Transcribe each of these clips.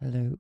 Hello.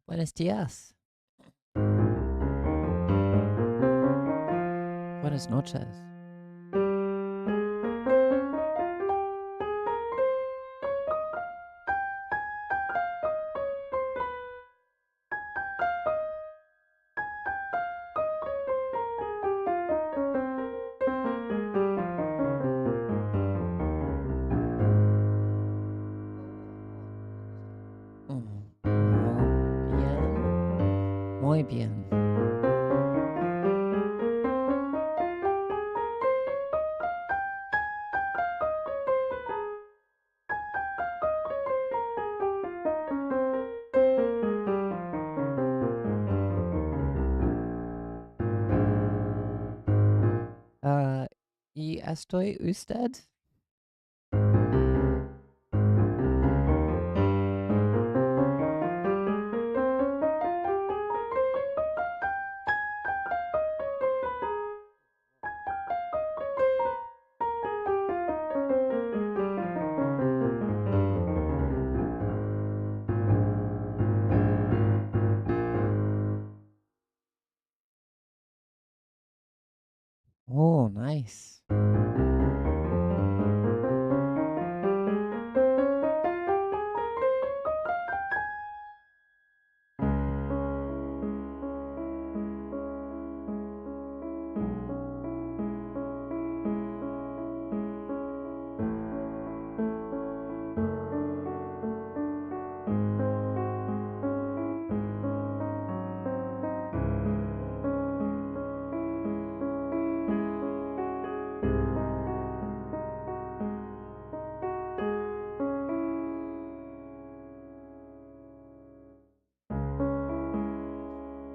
Buenos días. Buenas noches. Bien. Muy bien. ¿Y estoy usted? Oh, nice.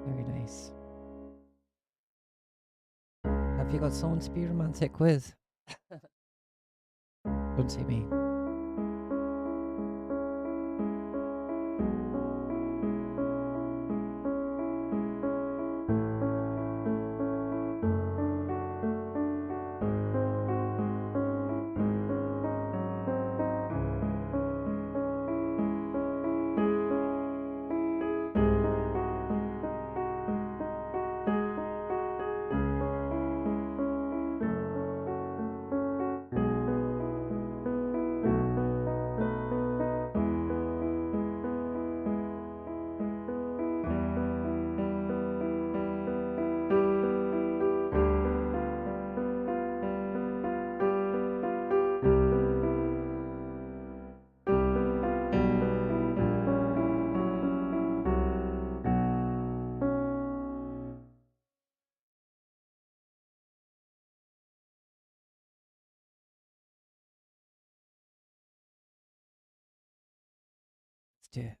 Very nice. Have you got someone to be romantic with? Don't say me. Let's do it.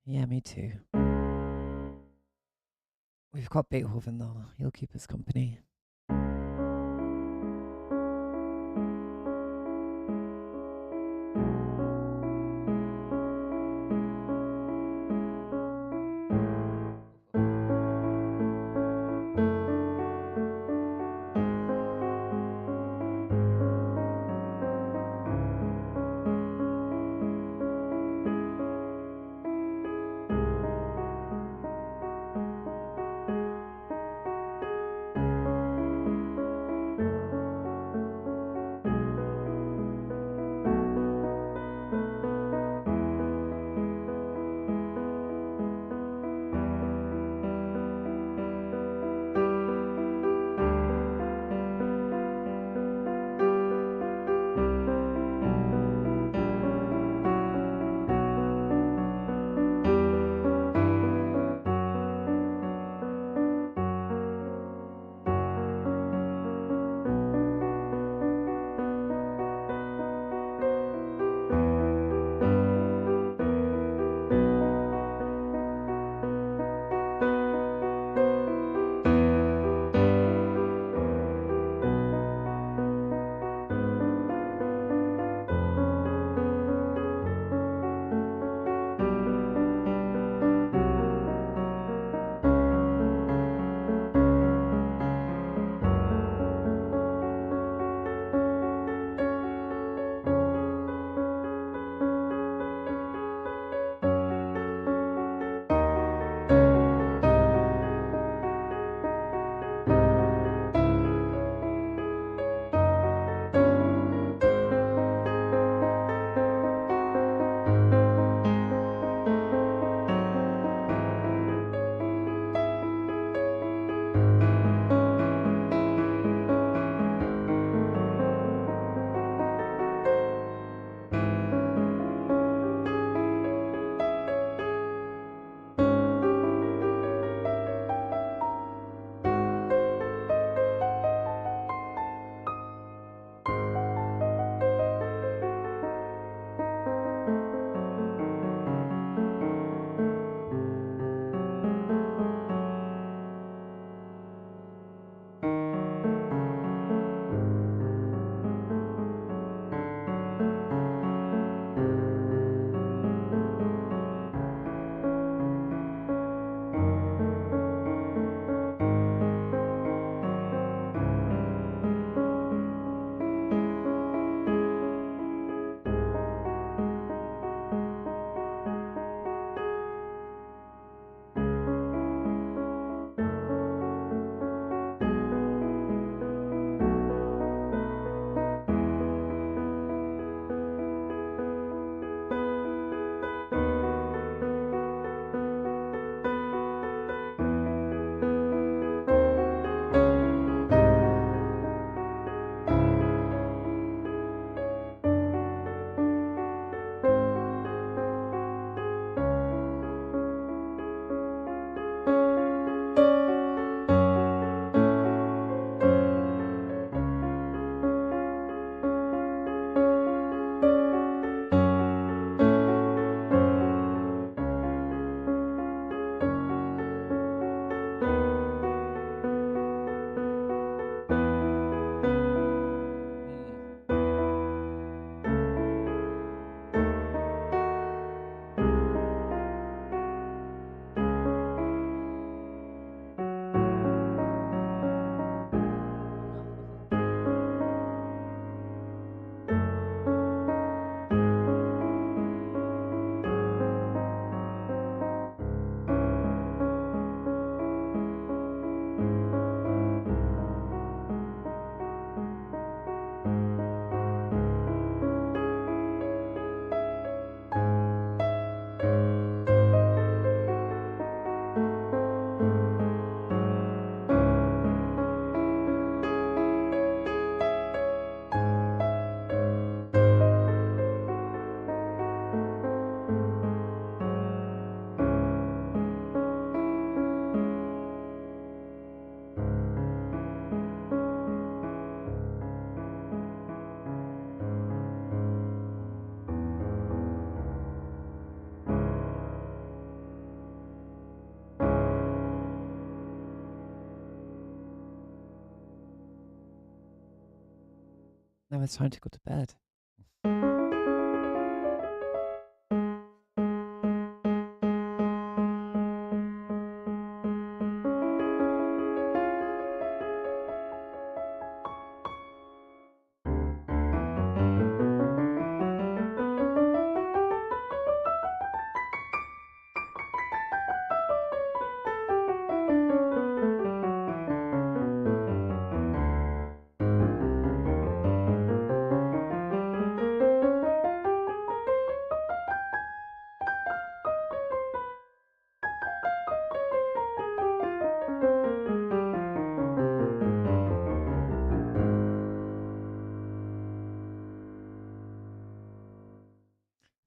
Yeah, me too. We've got Beethoven though. He'll keep us company. Now it's time to go to bed.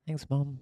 Thanks, Mom.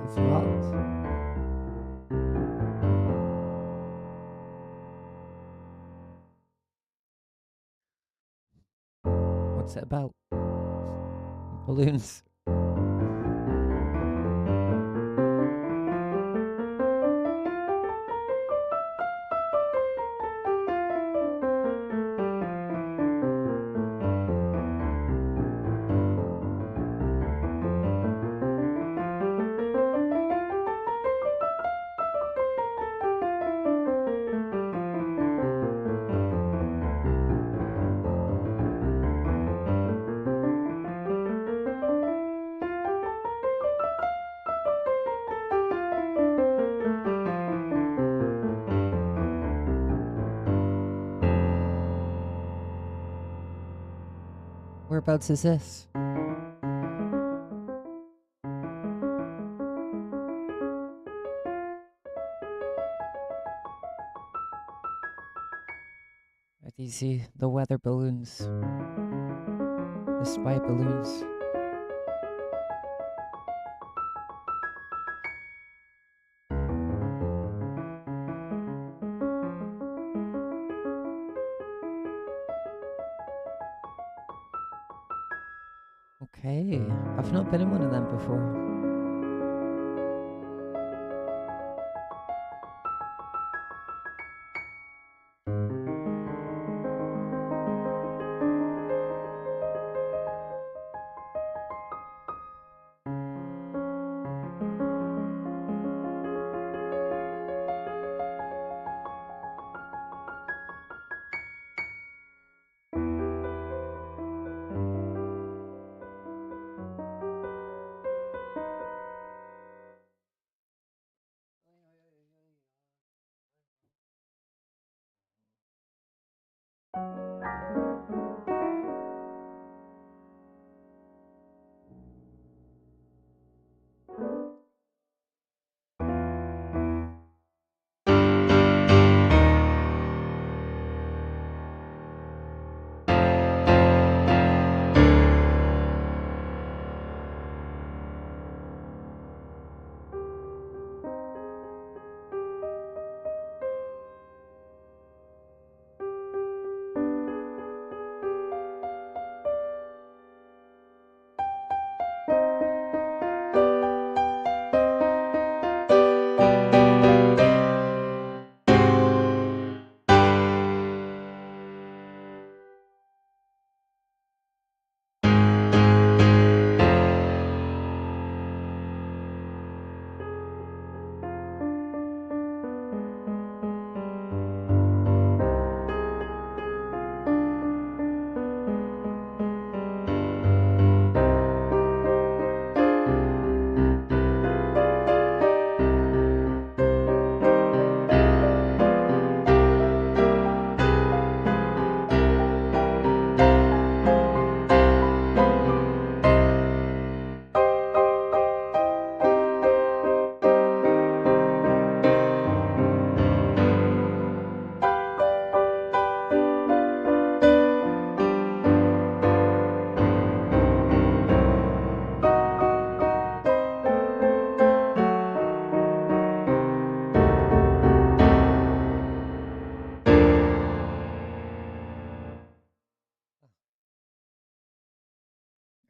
Thanks a lot. What's it about? Balloons. Whereabouts is this? Are these the weather balloons? The spy balloons? Okay, I've not been in one of them before.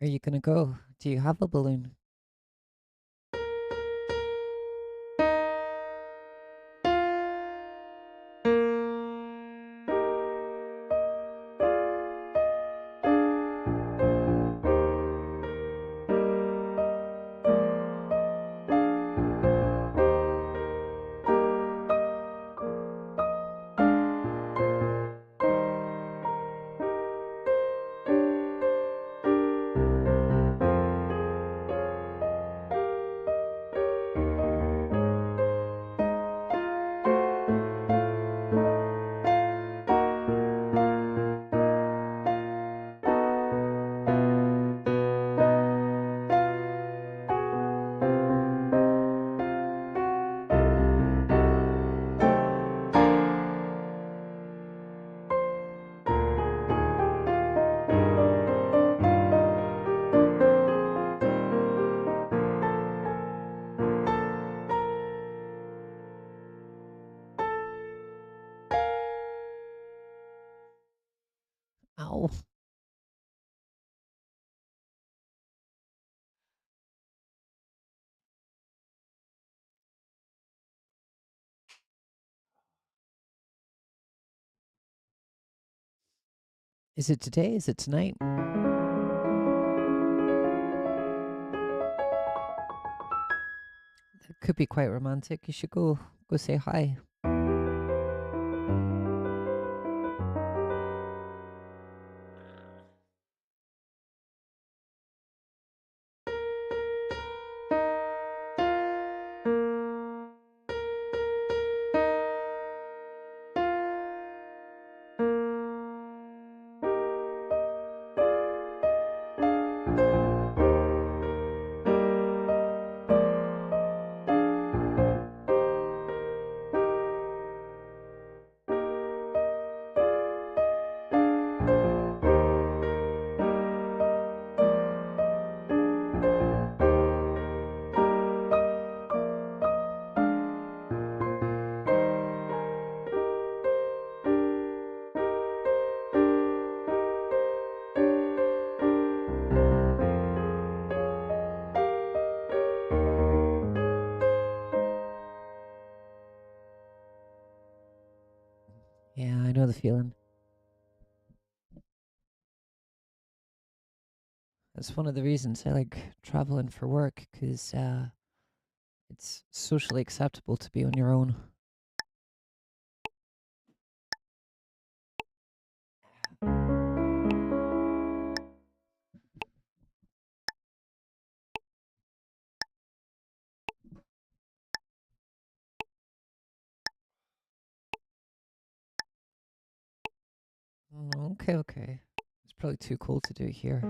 Are you gonna go? Do you have a balloon? Ow. Is it today? Is it tonight? That could be quite romantic. You should go say hi. Yeah, I know the feeling. That's one of the reasons I like traveling for work, because it's socially acceptable to be on your own. Okay, okay. It's probably too cold to do it here.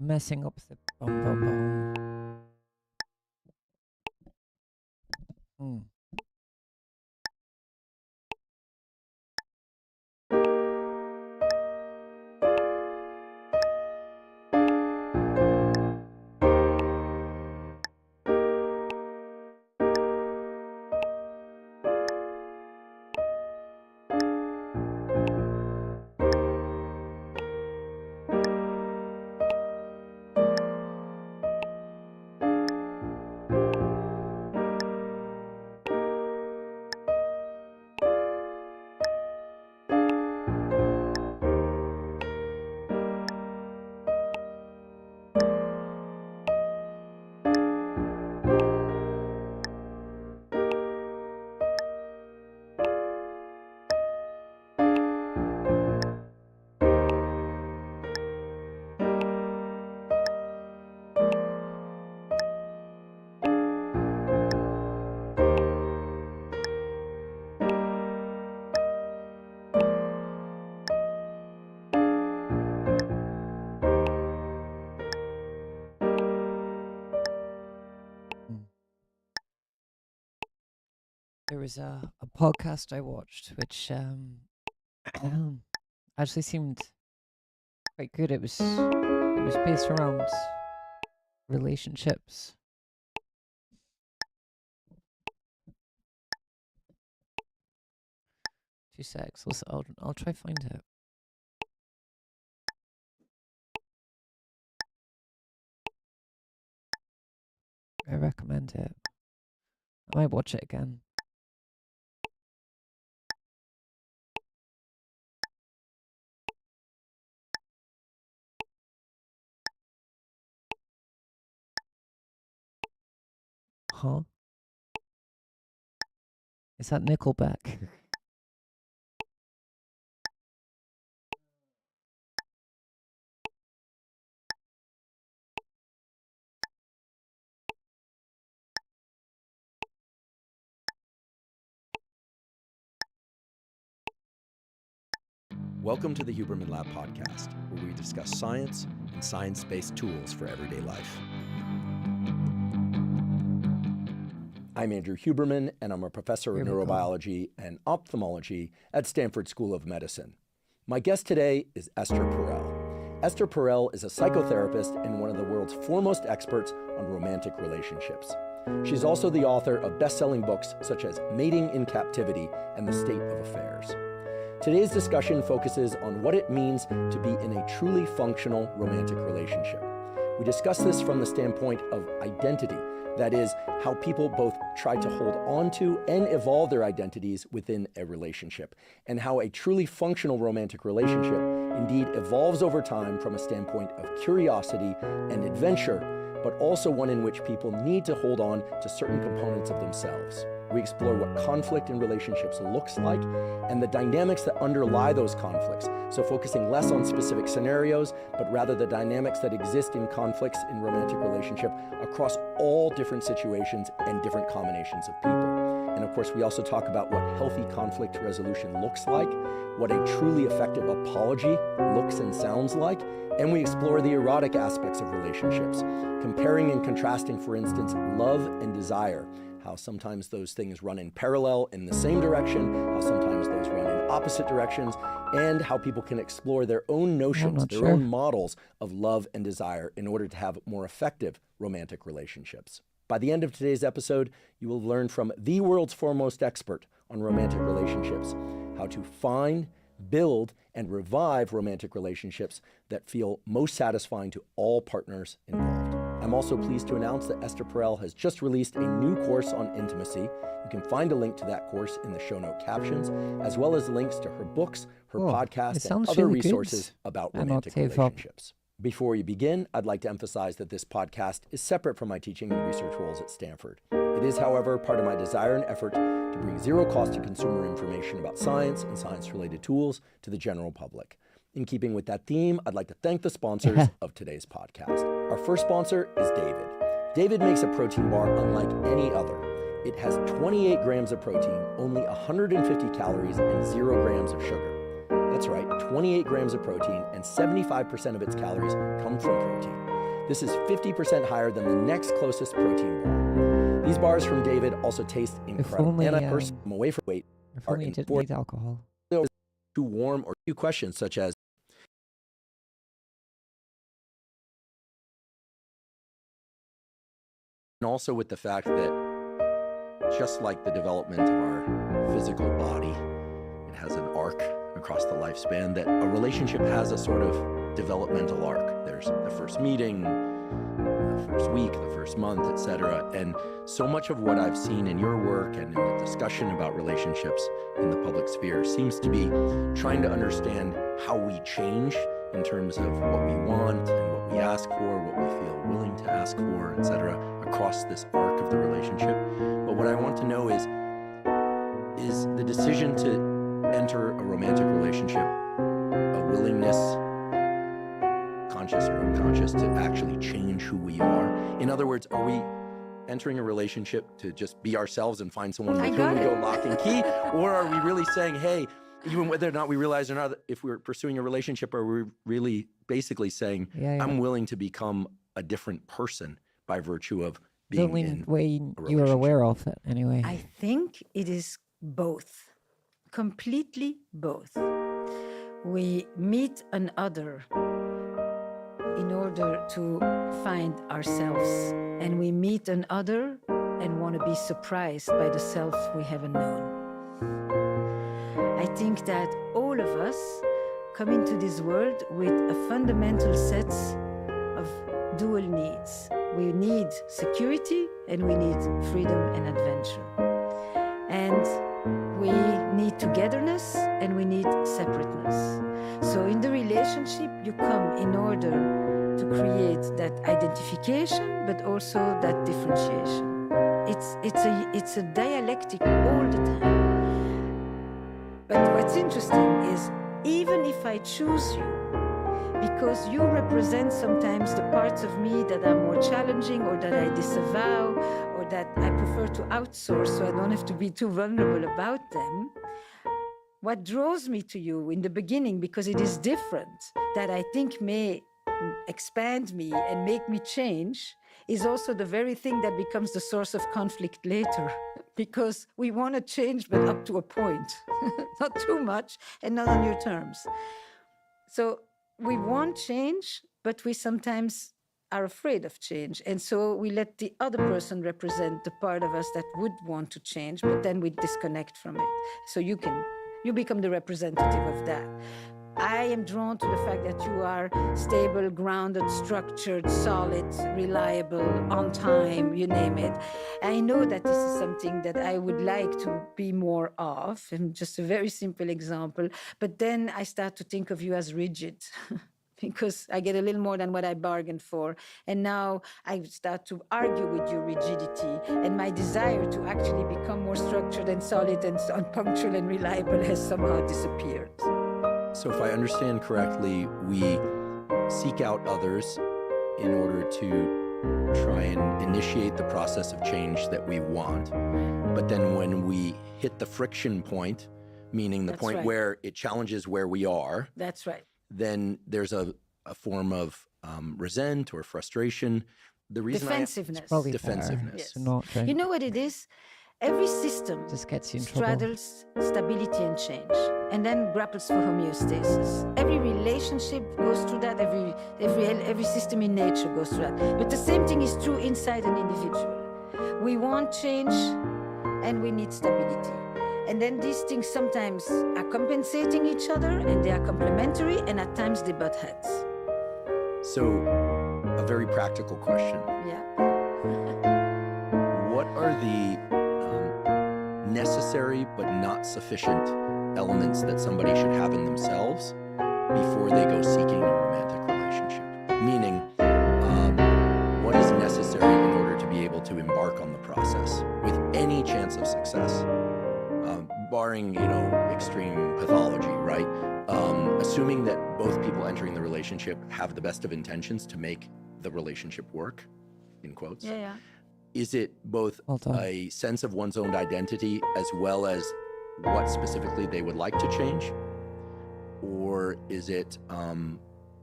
Messing up the boom boom boom. Mm. was a podcast I watched which actually seemed quite good. It was based around relationships. 2 secs. Listen, I'll try find it. I recommend it. I might watch it again. Huh? Is that Nickelback? Welcome to the Huberman Lab podcast, where we discuss science and science-based tools for everyday life. I'm Andrew Huberman, and I'm a professor of neurobiology and ophthalmology at Stanford School of Medicine. My guest today is Esther Perel. Esther Perel is a psychotherapist and one of the world's foremost experts on romantic relationships. She's also the author of best-selling books such as Mating in Captivity and The State of Affairs. Today's discussion focuses on what it means to be in a truly functional romantic relationship. We discuss this from the standpoint of identity, that is, how people both try to hold on to and evolve their identities within a relationship, and how a truly functional romantic relationship indeed evolves over time from a standpoint of curiosity and adventure, but also one in which people need to hold on to certain components of themselves. We explore what conflict in relationships looks like and the dynamics that underlie those conflicts, so focusing less on specific scenarios, but rather the dynamics that exist in conflicts in romantic relationship across all different situations and different combinations of people. And of course, we also talk about what healthy conflict resolution looks like, what a truly effective apology looks and sounds like, and we explore the erotic aspects of relationships, comparing and contrasting, for instance, love and desire, how sometimes those things run in parallel in the same direction, how sometimes those run in opposite directions, and how people can explore their own notions, their own models of love and desire in order to have more effective romantic relationships. By the end of today's episode, you will learn from the world's foremost expert on romantic relationships, how to find, build, and revive romantic relationships that feel most satisfying to all partners involved. I'm also pleased to announce that Esther Perel has just released a new course on intimacy. You can find a link to that course in the show note captions, as well as links to her books, her podcast, and other resources about romantic relationships. Before we begin, I'd like to emphasize that this podcast is separate from my teaching and research roles at Stanford. It is, however, part of my desire and effort to bring zero cost to consumer information about science and science-related tools to the general public. In keeping with that theme, I'd like to thank the sponsors of today's podcast. Our first sponsor is David. David makes a protein bar unlike any other. It has 28 grams of protein, only 150 calories, and 0 grams of sugar. That's right, 28 grams of protein, and 75% of its calories come from protein. This is 50% higher than the next closest protein bar. These bars from David also taste incredible. And I personally am away from weight. If only you didn't need alcohol. Too warm or few questions such as, and also with the fact that just like the development of our physical body, it has an arc across the lifespan, that a relationship has a sort of developmental arc. There's the first meeting, the first week, the first month, etc. And so much of what I've seen in your work and in the discussion about relationships in the public sphere seems to be trying to understand how we change in terms of what we want and what we ask for, what we feel willing to ask for, etc., across this arc of the relationship. But what I want to know is the decision to enter a romantic relationship a willingness, conscious or unconscious, to actually change who we are? In other words, are we entering a relationship to just be ourselves and find someone with whom we go lock and key? Or are we really saying, hey, even whether or not we realize or not, if we're pursuing a relationship, are we really basically saying, I'm willing to become a different person by virtue of The being only in way a you are relationship? aware of it, anyway. I think it is both, completely both. We meet another in order to find ourselves, and we meet another and want to be surprised by the self we haven't known. I think that all of us come into this world with a fundamental set of dual needs. We need security and we need freedom and adventure. And we need togetherness and we need separateness. So in the relationship, you come in order to create that identification, but also that differentiation. It's a dialectic all the time. But what's interesting is, even if I choose you, because you represent sometimes the parts of me that are more challenging or that I disavow or that I prefer to outsource so I don't have to be too vulnerable about them, what draws me to you in the beginning, because it is different, that I think may expand me and make me change, is also the very thing that becomes the source of conflict later. Because we want to change, but up to a point, not too much and not on your terms. So we want change, but we sometimes are afraid of change. And so we let the other person represent the part of us that would want to change, but then we disconnect from it. So you become the representative of that. I am drawn to the fact that you are stable, grounded, structured, solid, reliable, on time, you name it. I know that this is something that I would like to be more of, and just a very simple example. But then I start to think of you as rigid. Because I get a little more than what I bargained for. And now I start to argue with your rigidity, and my desire to actually become more structured and solid and punctual and reliable has somehow disappeared. So if I understand correctly, we seek out others in order to try and initiate the process of change that we want. But then when we hit the friction point, meaning the point where it challenges where we are. That's right. Then there's a form of resent or frustration. The reason defensiveness. Defensiveness. Yes. You know what it is? Every system just gets you in straddles stability and change, and then grapples for homeostasis. Every relationship goes through that. Every system in nature goes through that. But the same thing is true inside an individual. We want change, and we need stability. And then these things sometimes are compensating each other, and they are complementary, and at times they butt heads. So, a very practical question. Yeah. What are the necessary but not sufficient elements that somebody should have in themselves before they go seeking a romantic relationship? Meaning, what is necessary in order to be able to embark on the process with any chance of success? Barring, extreme pathology, right? Assuming that both people entering the relationship have the best of intentions to make the relationship work, in quotes. Yeah. Is it both a sense of one's own identity as well as what specifically they would like to change? Or is it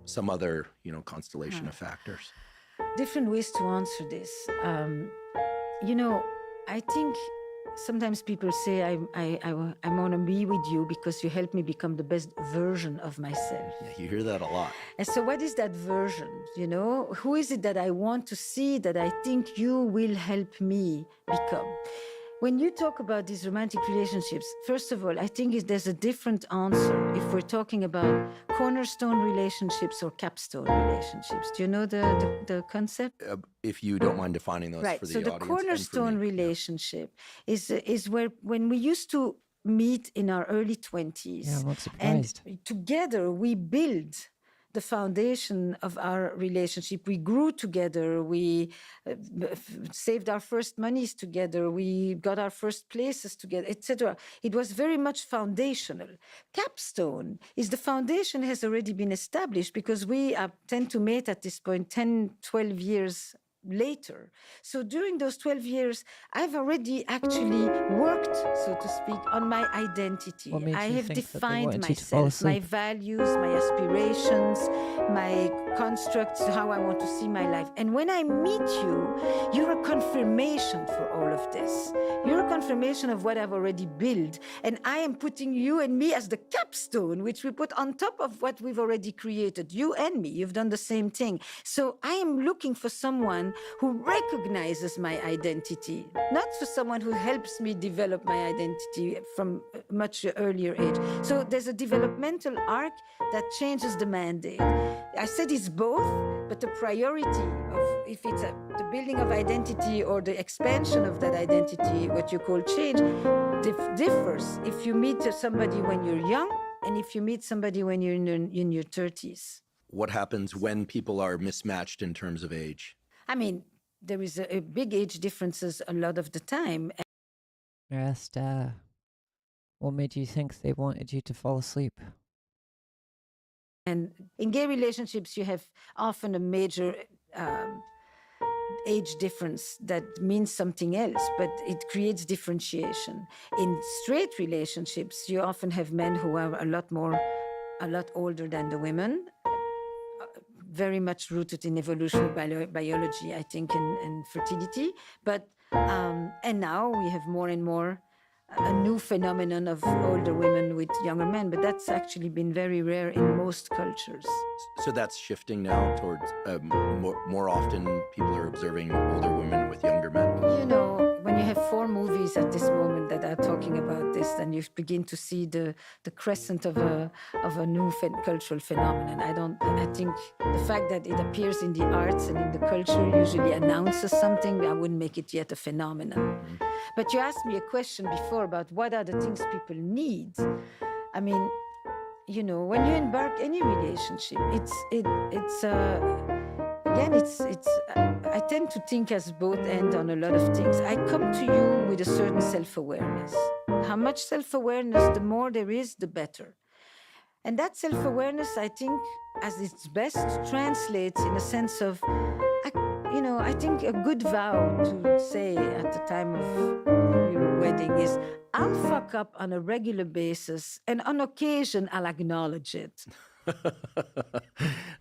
some other, constellation of factors? Different ways to answer this. I think sometimes people say, I want to be with you because you help me become the best version of myself. Yeah, you hear that a lot. And so what is that version? Who is it that I want to see that I think you will help me become? When you talk about these romantic relationships, first of all, I think there's a different answer if we're talking about cornerstone relationships or capstone relationships. Do you know the concept? If you don't mind defining those for the audience. So the cornerstone relationship is where, when we used to meet in our early 20s, yeah, I'm not surprised. And together we build the foundation of our relationship. We grew together. We saved our first monies together. We got our first places together, etc. It was very much foundational. Capstone is the foundation has already been established because we tend to mate at this point 10, 12 years later. So during those 12 years, I've already actually worked, so to speak, on my identity. What made I you have think that they defined wanted you to fall myself, my asleep? values, my aspirations, my constructs, how I want to see my life. And when I meet you, you're a confirmation for all of this. You're a confirmation of what I've already built. And I am putting you and me as the capstone, which we put on top of what we've already created. You and me, you've done the same thing. So I am looking for someone who recognizes my identity, not for someone who helps me develop my identity from a much earlier age. So there's a developmental arc that changes the mandate. I said it's both, but the priority of if it's the building of identity or the expansion of that identity, what you call change, differs if you meet somebody when you're young and if you meet somebody when you're in your 30s. What happens when people are mismatched in terms of age? I mean, there is a big age differences a lot of the time. I asked, what made you think they wanted you to fall asleep? And in gay relationships, you have often a major age difference that means something else, but it creates differentiation. In straight relationships, you often have men who are a lot older than the women, very much rooted in evolutionary biology, I think, and fertility. But and now we have more and more a new phenomenon of older women with younger men, but that's actually been very rare in most cultures. So that's shifting now towards more often people are observing older women with younger men. You know, when you have 4 movies at this moment that are talking about this, then you begin to see the crescent of a new cultural phenomenon. I think the fact that it appears in the arts and in the culture usually announces something. I wouldn't make it yet a phenomenon. But you asked me a question before about what are the things people need. I mean, you know, when you embark any relationship, I tend to think as both end on a lot of things. I come to you with a certain self-awareness. How much self-awareness, the more there is, the better. And that self-awareness, I think, as its best, translates in a sense of, I think a good vow to say at the time of your wedding is, I'll fuck up on a regular basis, and on occasion, I'll acknowledge it.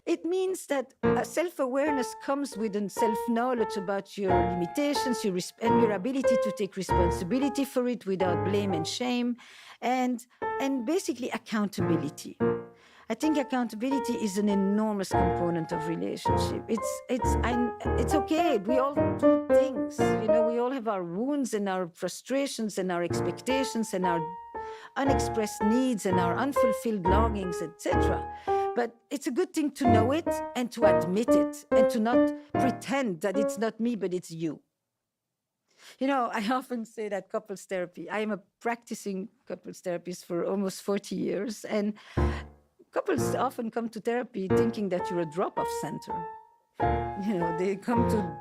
It means that self-awareness comes with a self-knowledge about your limitations, and your ability to take responsibility for it without blame and shame, and basically accountability. I think accountability is an enormous component of relationship. It's okay. We all do things. You know, we all have our wounds and our frustrations and our expectations and our unexpressed needs and our unfulfilled longings, etc. But it's a good thing to know it and to admit it and to not pretend that it's not me, but it's you. You know, I often say that couples therapy. I am a practicing couples therapist for almost 40 years, and couples often come to therapy thinking that you're a drop-off center. You know, they come to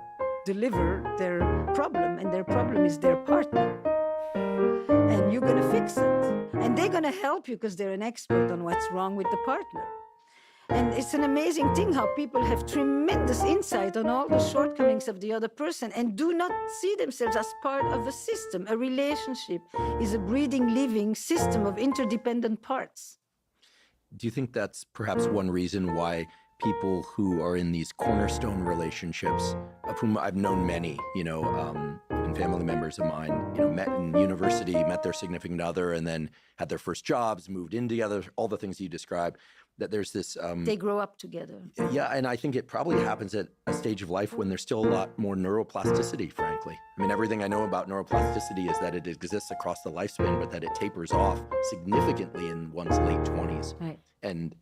deliver their problem, and their problem is their partner. And you're going to fix it. And they're going to help you because they're an expert on what's wrong with the partner. And it's an amazing thing how people have tremendous insight on all the shortcomings of the other person and do not see themselves as part of a system. A relationship is a breathing, living system of interdependent parts. Do you think that's perhaps one reason why people who are in these cornerstone relationships, of whom I've known many, even family members of mine, met in university, met their significant other, and then had their first jobs, moved in together, all the things you described, that there's this... they grow up together. Yeah, and I think it probably happens at a stage of life when there's still a lot more neuroplasticity, frankly. I mean, everything I know about neuroplasticity is that it exists across the lifespan, but that it tapers off significantly in one's late 20s. Right. And,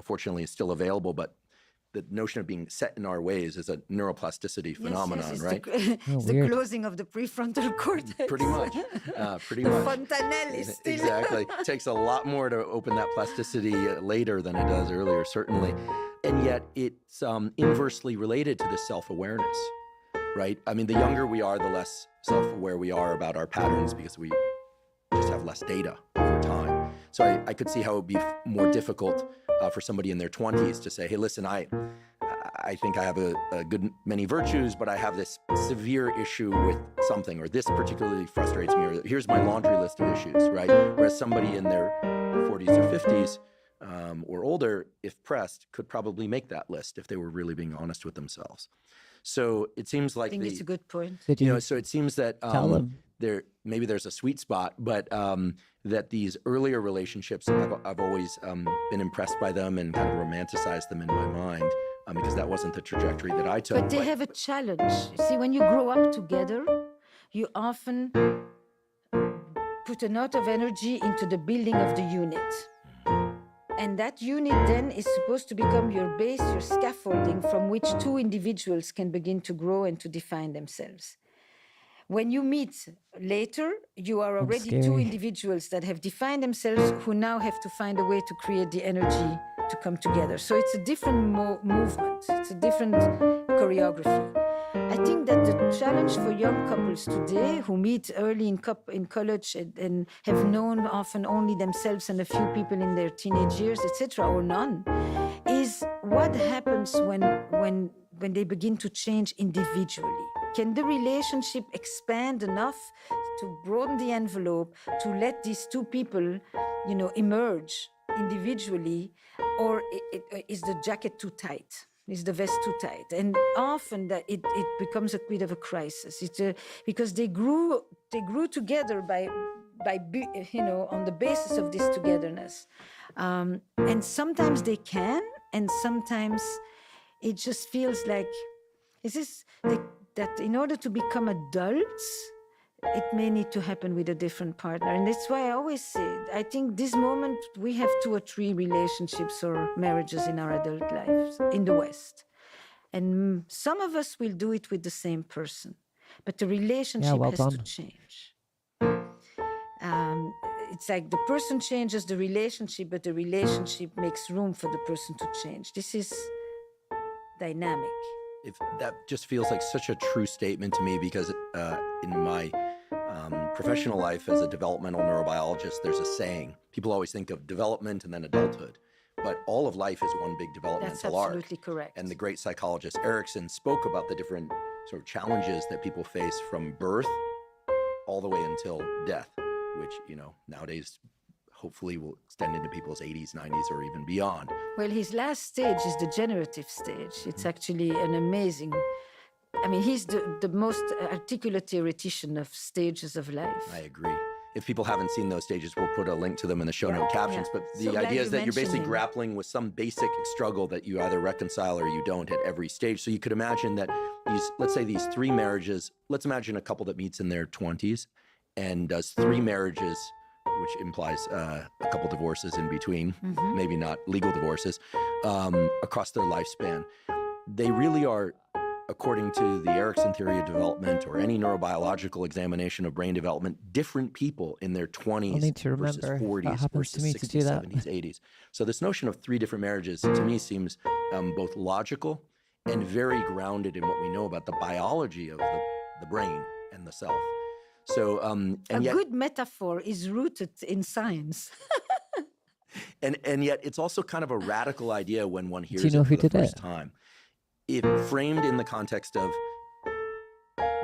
fortunately it's still available, but the notion of being set in our ways is a neuroplasticity phenomenon, yes, right? It's the closing of the prefrontal cortex. Pretty much. Pretty the much. fontanelle is still... Exactly. It takes a lot more to open that plasticity later than it does earlier, certainly. And yet it's inversely related to this self-awareness, right? I mean, the younger we are, the less self-aware we are about our patterns because we just have less data over time. So I could see how it would be more difficult for somebody in their 20s to say, hey, listen, I think I have a good many virtues, but I have this severe issue with something, or this particularly frustrates me, or here's my laundry list of issues, right? Whereas somebody in their 40s or 50s or older, if pressed, could probably make that list if they were really being honest with themselves. So it seems like I think it's a good point. so it seems that tell them? maybe there's a sweet spot, but that these earlier relationships, I've always been impressed by them and kind of romanticized them in my mind because that wasn't the trajectory that I took. But they have a challenge. See, when you grow up together, you often put a lot of energy into the building of the unit. And that unit then is supposed to become your base, your scaffolding from which two individuals can begin to grow and to define themselves. When you meet later, you are already two individuals that have defined themselves who now have to find a way to create the energy to come together. So it's a different movement. It's a different choreography. I think that the challenge for young couples today who meet early in college and have known often only themselves and a few people in their teenage years, etc., or none, is what happens when they begin to change individually. Can the relationship expand enough to broaden the envelope to let these two people, emerge individually, or is the jacket too tight? Is the vest too tight? And often that it becomes a bit of a crisis. Because they grew together by on the basis of this togetherness. And sometimes they can, and sometimes it just feels like that in order to become adults, it may need to happen with a different partner. And that's why I always say, I think this moment we have 2 or 3 relationships or marriages in our adult lives in the West. And some of us will do it with the same person, but the relationship has to change. It's like the person changes the relationship, but the relationship makes room for the person to change. This is dynamic. If that just feels like such a true statement to me, because in my professional life as a developmental neurobiologist, there's a saying. People always think of development and then adulthood, but all of life is one big developmental arc. That's absolutely correct. And the great psychologist Erickson spoke about the different sort of challenges that people face from birth all the way until death, which, nowadays hopefully will extend into people's 80s, 90s, or even beyond. Well, his last stage is the generative stage. It's actually an amazing... he's the most articulate theoretician of stages of life. I agree. If people haven't seen those stages, we'll put a link to them in the show note captions. But the idea is that you're basically grappling with some basic struggle that you either reconcile or you don't at every stage. So you could imagine that let's say these 3 marriages, let's imagine a couple that meets in their 20s and does 3 marriages, which implies a couple divorces in between, maybe not legal divorces, across their lifespan. They really are, according to the Erickson theory of development or any neurobiological examination of brain development, different people in their 20s versus 40s versus 60s, 70s, 80s. So this notion of 3 different marriages to me seems both logical and very grounded in what we know about the biology of the brain and the self. So, yet, good metaphor is rooted in science. and yet it's also kind of a radical idea when one hears it for the first time. If framed in the context of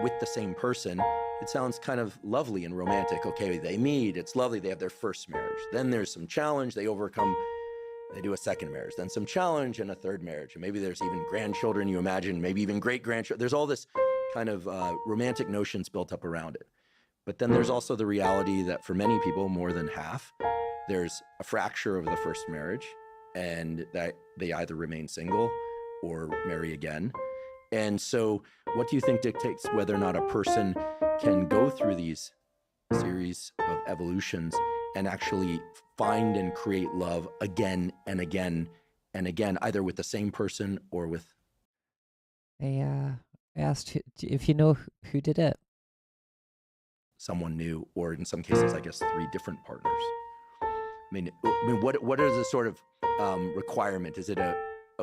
with the same person, it sounds kind of lovely and romantic. Okay, they meet, it's lovely, they have their first marriage. Then there's some challenge, they overcome, they do a second marriage. Then some challenge and a third marriage. And maybe there's even grandchildren, you imagine, maybe even great-grandchildren. There's all this kind of romantic notions built up around it. But then there's also the reality that for many people, more than half, there's a fracture of the first marriage and that they either remain single or marry again. And so what do you think dictates whether or not a person can go through these series of evolutions and actually find and create love again and again and again, either with the same person or with... I asked if you know who did it. Someone new, or in some cases, I guess, 3 different partners. What is the sort of requirement? Is it a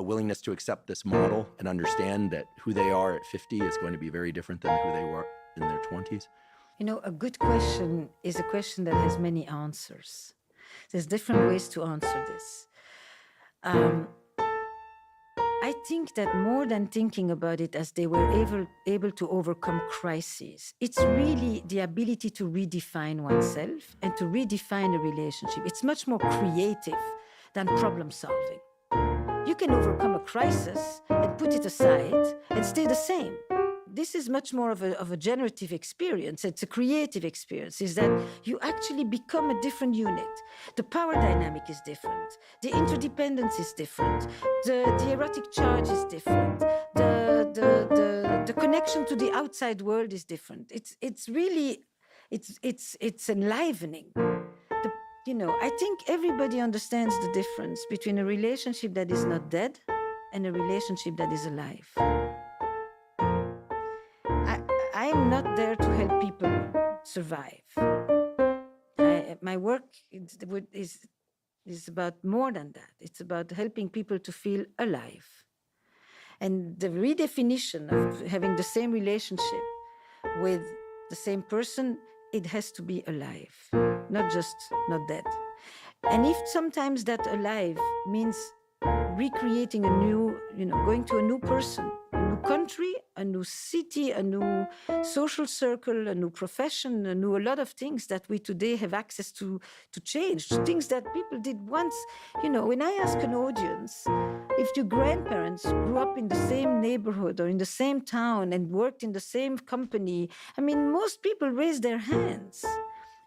willingness to accept this model and understand that who they are at 50 is going to be very different than who they were in their 20s? A good question is a question that has many answers. There's different ways to answer this. I think that more than thinking about it as they were able to overcome crises, it's really the ability to redefine oneself and to redefine a relationship. It's much more creative than problem solving. You can overcome a crisis and put it aside and stay the same. This is much more of a generative experience. It's a creative experience, is that you actually become a different unit. The power dynamic is different. The interdependence is different. The erotic charge is different. The connection to the outside world is different. It's really, it's enlivening. I think everybody understands the difference between a relationship that is not dead and a relationship that is alive. I am not there to help people survive. My work is about more than that. It's about helping people to feel alive. And the redefinition of having the same relationship with the same person, it has to be alive, not just not dead. And if sometimes that alive means recreating a new, going to a new person, a new country, a new city, a new social circle, a new profession, a lot of things that we today have access to change, things that people did once. When I ask an audience, if your grandparents grew up in the same neighborhood or in the same town and worked in the same company, most people raise their hands.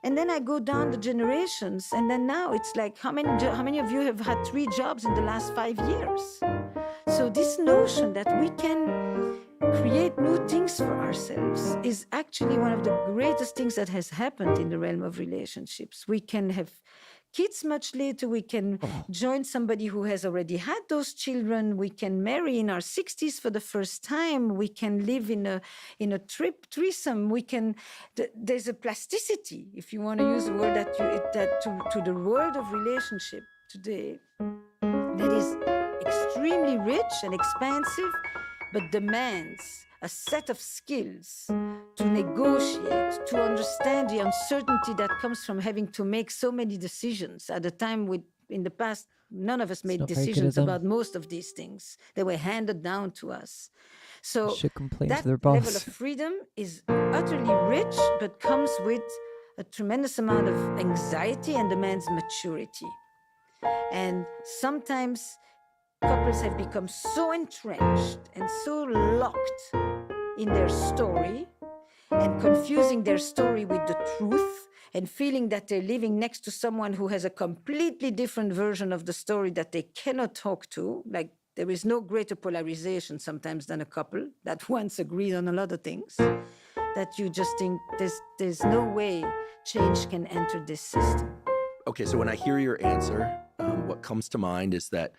And then I go down the generations, and then now it's like, how many of you have had 3 jobs in the last 5 years? So this notion that we can create new things for ourselves is actually one of the greatest things that has happened in the realm of relationships. We can have kids much later. We can join somebody who has already had those children. We can marry in our 60s for the first time. We can live in a threesome. There's a plasticity, if you want to use a word to the world of relationship today, that is extremely rich and expansive, but demands a set of skills to negotiate, to understand the uncertainty that comes from having to make so many decisions. At a time in the past, none of us made decisions about most of these things. They were handed down to us. So that level of freedom is utterly rich, but comes with a tremendous amount of anxiety and demands maturity. And sometimes couples have become so entrenched and so locked in their story and confusing their story with the truth and feeling that they're living next to someone who has a completely different version of the story that they cannot talk to. Like, there is no greater polarization sometimes than a couple that once agreed on a lot of things, that you just think there's no way change can enter this system. Okay, so when I hear your answer, what comes to mind is that,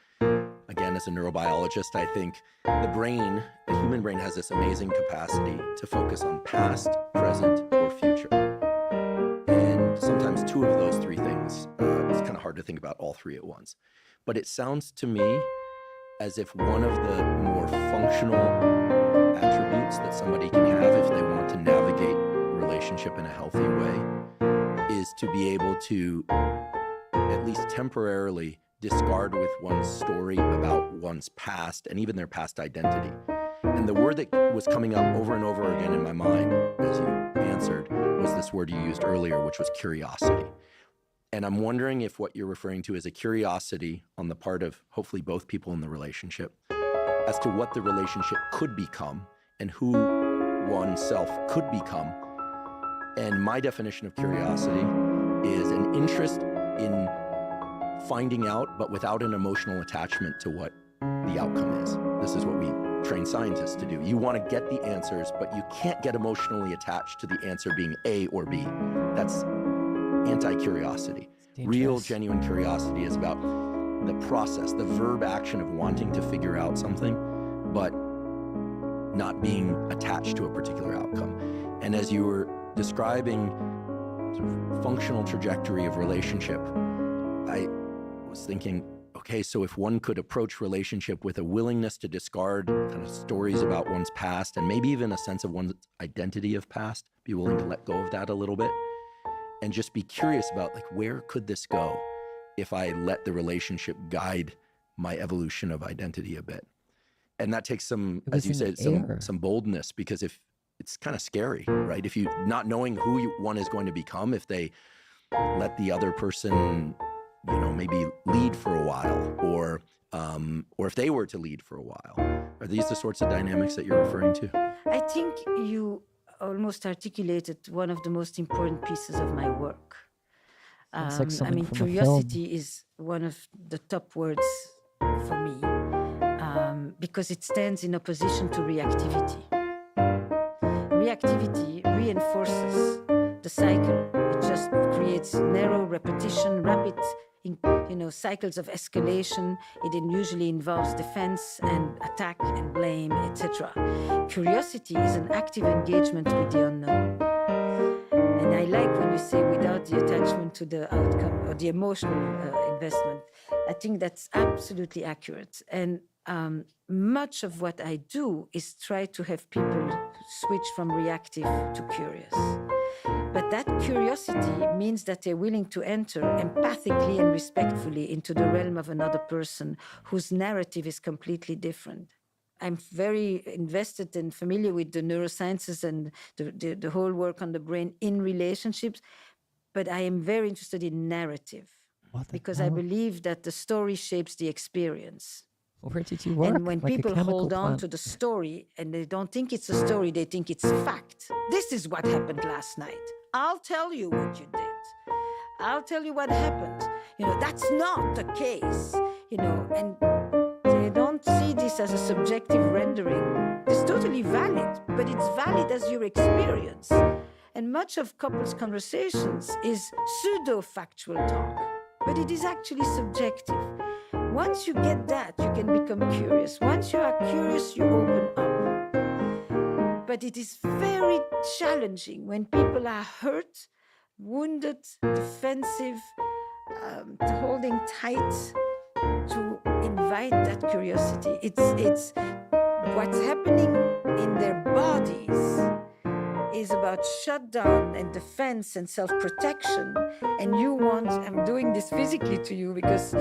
again, as a neurobiologist, I think the human brain has this amazing capacity to focus on past, present, or future. And sometimes 2 of those 3 things, it's kind of hard to think about all 3 at once. But it sounds to me as if one of the more functional attributes that somebody can have if they want to navigate relationship in a healthy way is to be able to, at least temporarily, discard with one's story about one's past and even their past identity. And the word that was coming up over and over again in my mind as you answered was this word you used earlier, which was curiosity. And I'm wondering if what you're referring to is a curiosity on the part of hopefully both people in the relationship as to what the relationship could become and who oneself could become. And my definition of curiosity is an interest in finding out, but without an emotional attachment to what the outcome is. This is what we train scientists to do. You want to get the answers, but you can't get emotionally attached to the answer being A or B. That's anti-curiosity. Real, genuine curiosity is about the process, the verb action of wanting to figure out something, but not being attached to a particular outcome. And as you were describing sort of functional trajectory of relationship, I was thinking, okay, so if one could approach relationship with a willingness to discard kind of stories about one's past and maybe even a sense of one's identity of past, be willing to let go of that a little bit and just be curious about, like, where could this go if I let the relationship guide my evolution of identity a bit? And that takes some, It as was you in the said, air. some boldness, because if it's kind of scary, right? If you not knowing who one is going to become, if they let the other person, maybe lead for a while, or if they were to lead for a while. Are these the sorts of dynamics that you're referring to? I think you almost articulated one of the most important pieces of my work. Sounds like something from a curiosity film. is one of the top words for me, because it stands in opposition to reactivity. Reactivity reinforces the cycle. It just creates narrow repetition, rapid cycles of escalation. It usually involves defense and attack and blame, etc. Curiosity is an active engagement with the unknown. And I like when you say without the attachment to the outcome or the emotional investment. I think that's absolutely accurate. And much of what I do is try to have people switch from reactive to curious. But that curiosity means that they're willing to enter empathically and respectfully into the realm of another person whose narrative is completely different. I'm very invested and familiar with the neurosciences and the whole work on the brain in relationships, but I am very interested in narrative because I believe that the story shapes the experience. Where did you work? And when Like people a chemical hold on plant. to the story and they don't think it's a story, they think it's fact. This is what happened last night. I'll tell you what you did. I'll tell you what happened. That's not the case. And they don't see this as a subjective rendering. It's totally valid, but it's valid as your experience. And much of couples' conversations is pseudo-factual talk, but it is actually subjective. Once you get that, you can become curious. Once you are curious, you open up. But it is very challenging when people are hurt, wounded, defensive, holding tight, to invite that curiosity. It's what's happening in their bodies is about shutdown and defense and self-protection. And I'm doing this physically to you because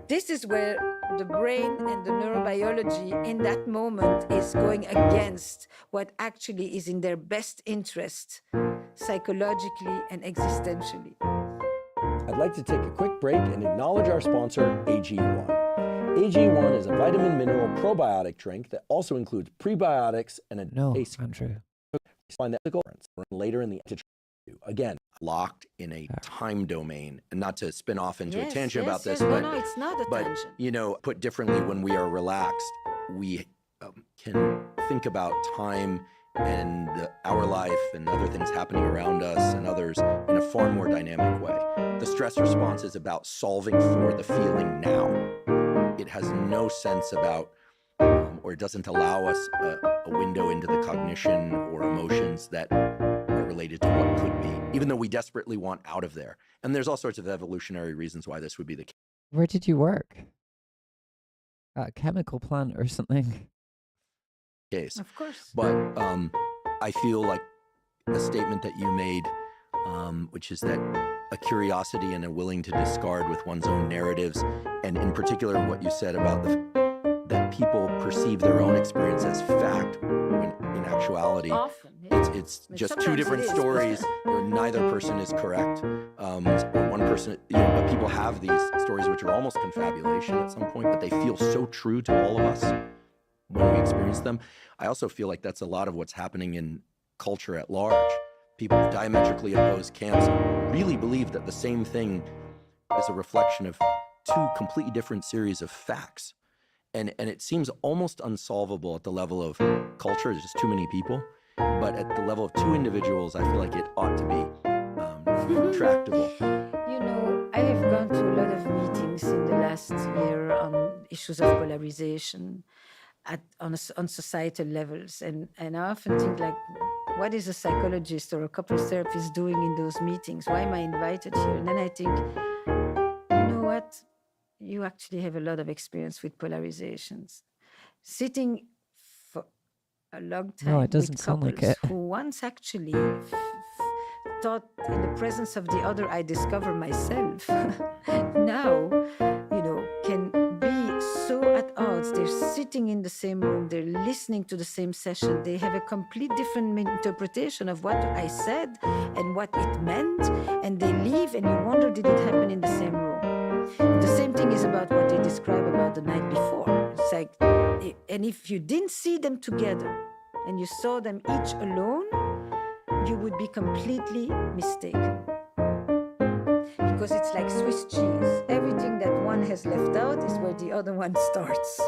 this is where the brain and the neurobiology in that moment is going against what actually is in their best interest, psychologically and existentially. I'd like to take a quick break and acknowledge our sponsor, AG1. AG1 is a vitamin mineral probiotic drink that also includes prebiotics and a taste. Andrew. Find that later in the interview. Again, locked in a time domain, and not to spin off into a tangent about this, but no, it's not a tangent. Put differently, when we are relaxed, we can think about time and our life and other things happening around us and others in a far more dynamic way. The stress response is about solving for the feeling now. It has no sense about, or it doesn't allow us a window into the cognition or emotions that are related to what could be, even though we desperately want out of there. And there's all sorts of evolutionary reasons why this would be the case. Where did you work? A chemical plant or something? Of course. But I feel like a statement that you made, which is that a curiosity and a willing to discard with one's own narratives, and in particular what you said about that people perceive their own experience as fact, when in actuality, often, it's just two different stories. Neither person is correct. One person, but people have these stories which are almost confabulation at some point, but they feel so true to all of us when we experience them. I also feel like that's a lot of what's happening in culture at large. People of diametrically opposed camps really believe that the same thing is a reflection of two completely different series of facts. And it seems almost unsolvable at the level of culture. There's just too many people. But at the level of two individuals, I feel like it ought to be tractable. I have gone to a lot of meetings in the last year on issues of polarization on societal levels. And I often think, like, what is a psychologist or a couples therapist doing in those meetings? Why am I invited here? And then I think, you know what? You actually have a lot of experience with polarizations. Sitting for a long time it doesn't with sound couples like it. who once actually thought in the presence of the other, I discover myself. Now, can be so at odds. They're sitting sitting in the same room, they're listening to the same session, they have a complete different interpretation of what I said and what it meant, and they leave and you wonder, did it happen in the same room? The same thing is about what they describe about the night before. It's like, and if you didn't see them together and you saw them each alone, you would be completely mistaken. Because it's like Swiss cheese. Everything that one has left out is where the other one starts.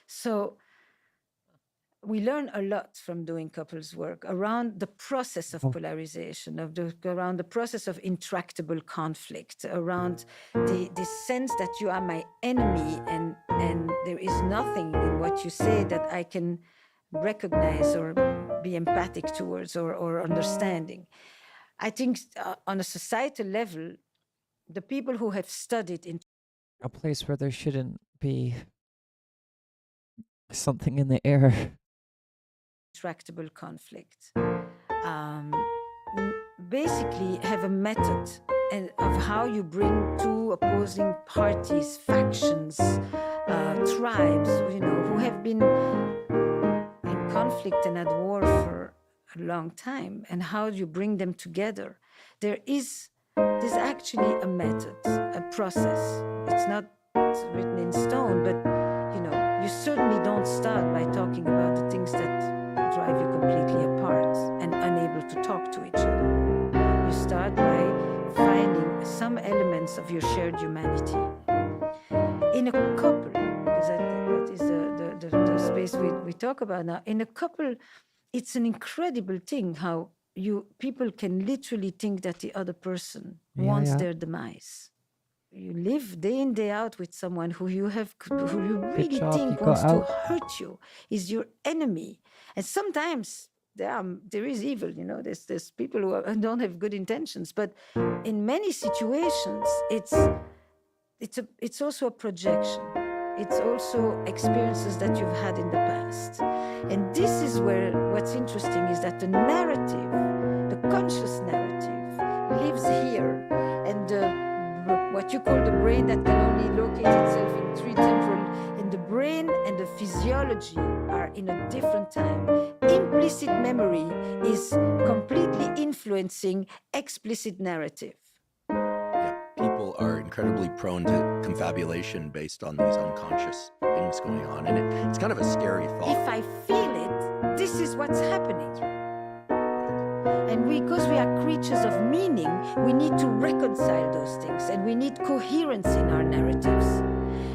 So we learn a lot from doing couples work around the process of polarization, around the process of intractable conflict, around the sense that you are my enemy and there is nothing in what you say that I can recognize or be empathic towards or understanding. I think on a societal level, the people who have studied in a place where there shouldn't be something in the air. Intractable conflict basically have a method of how you bring two opposing parties, factions, tribes, who have been in conflict and at war for a long time, and how you bring them together. There's actually a method, a process. It's not written in stone, but you certainly don't start by talking about the things that drive you completely apart and unable to talk to each other. You start by finding some elements of your shared humanity. In a couple, because that is the space we talk about now, in a couple, it's an incredible thing how people can literally think that the other person wants their demise. You live day in, day out with someone who you really think wants to hurt you, is your enemy. And sometimes there is evil, there's people who don't have good intentions. But in many situations, it's also a projection. It's also experiences that you've had in the past. And this is where what's interesting is that the narrative, the conscious narrative, lives here. And what you call the brain that can only locate itself in three temporal, and the brain and the physiology are in a different time. Implicit memory is completely influencing explicit narrative. Yeah, people are incredibly prone to confabulation based on these unconscious things going on, and it's kind of a scary thought. If I feel it, this is what's happening. And because we are creatures of meaning, we need to reconcile those things, and we need coherence in our narratives.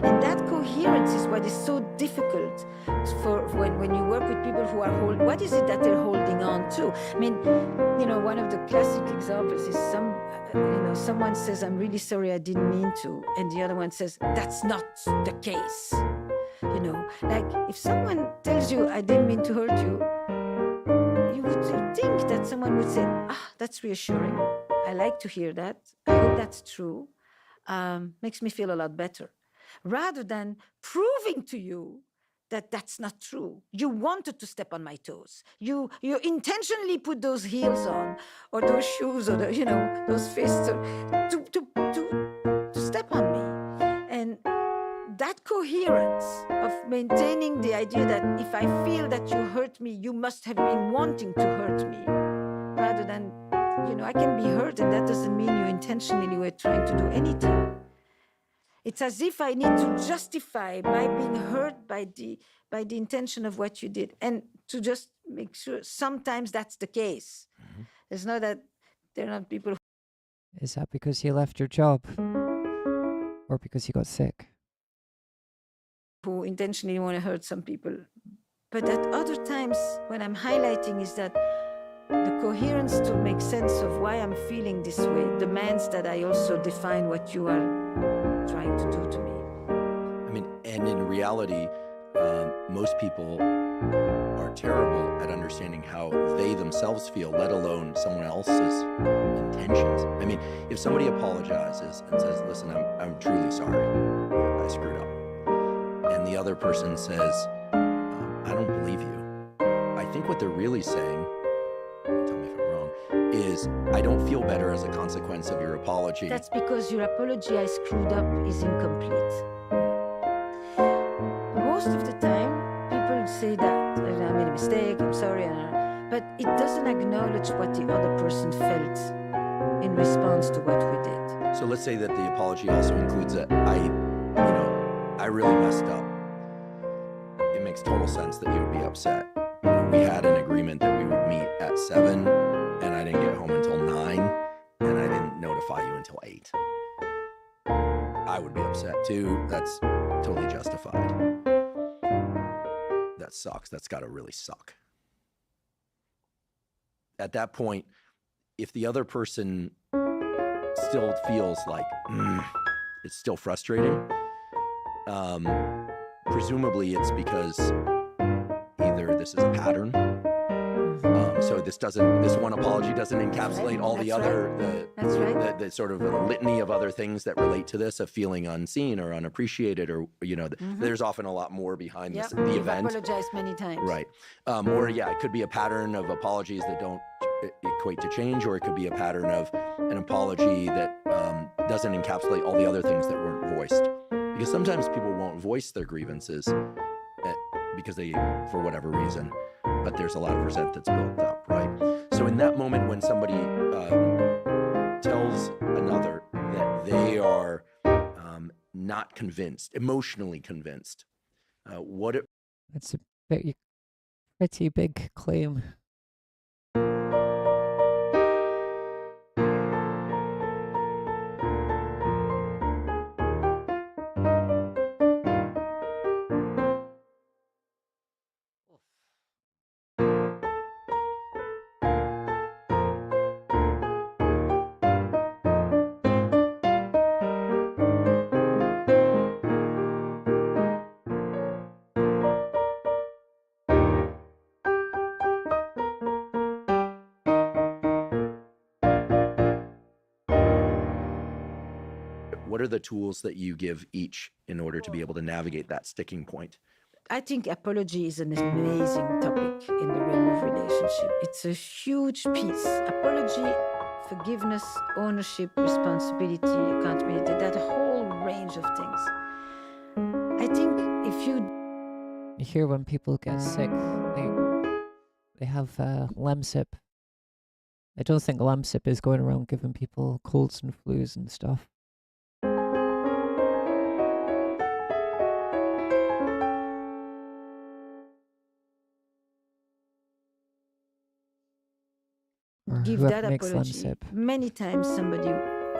And that coherence is what is so difficult for when you work with people who are what is it that they're holding on to? I mean, one of the classic examples is someone says, "I'm really sorry, I didn't mean to," and the other one says, "That's not the case." Like if someone tells you, "I didn't mean to hurt you," you would think that someone would say, that's reassuring. I like to hear that. I hope that's true. Makes me feel a lot better. Rather than proving to you that that's not true. You wanted to step on my toes. You intentionally put those heels on, or those shoes, or those fists, to step on me. And that coherence of maintaining the idea that if I feel that you hurt me, you must have been wanting to hurt me, rather than, I can be hurt, and that doesn't mean you intentionally were trying to do anything. It's as if I need to justify my being hurt by the intention of what you did, and to just make sure sometimes that's the case. Mm-hmm. It's not that they're not people. Is that because you left your job, or because you got sick? Who intentionally want to hurt some people. But at other times, what I'm highlighting is that the coherence to make sense of why I'm feeling this way demands that I also define what you are trying to do to me. I mean, and in reality, most people are terrible at understanding how they themselves feel, let alone someone else's intentions. I mean, if somebody apologizes and says, "Listen, I'm truly sorry, I screwed up," and the other person says, "I don't believe you," I think what they're really saying, tell me if I'm wrong, is, "I don't feel better as a consequence of your apology." That's because your apology, "I screwed up," is incomplete. most of the time, people say that I made a mistake, I'm sorry, but it doesn't acknowledge what the other person felt in response to what we did. So let's say that the apology also includes that I really messed up. It makes total sense that you would be upset. We had an agreement that we would meet at 7, and I didn't get home until 9, and I didn't notify you until 8. I would be upset too. That's totally justified. That sucks. That's got to really suck. At that point, if the other person still feels like it's still frustrating, presumably it's because either this is a pattern, so this one apology doesn't encapsulate all the other, the sort of litany of other things that relate to this, of feeling unseen or unappreciated, or there's often a lot more behind the event. I've apologized many times. Right. Or it could be a pattern of apologies that don't equate to change, or it could be a pattern of an apology that doesn't encapsulate all the other things that weren't voiced. Because sometimes people won't voice their grievances because they, for whatever reason, but there's a lot of resentment that's built up, right? So in that moment when somebody tells another that they are not convinced, emotionally convinced, That's a pretty big claim. What are the tools that you give each in order to be able to navigate that sticking point? I think apology is an amazing topic in the realm of relationship. It's a huge piece. Apology, forgiveness, ownership, responsibility, accountability, that whole range of things. I think if you hear when people get sick, they have lemsip. I don't think lemsip is going around giving people colds and flus and stuff. Give that apology. Many times somebody,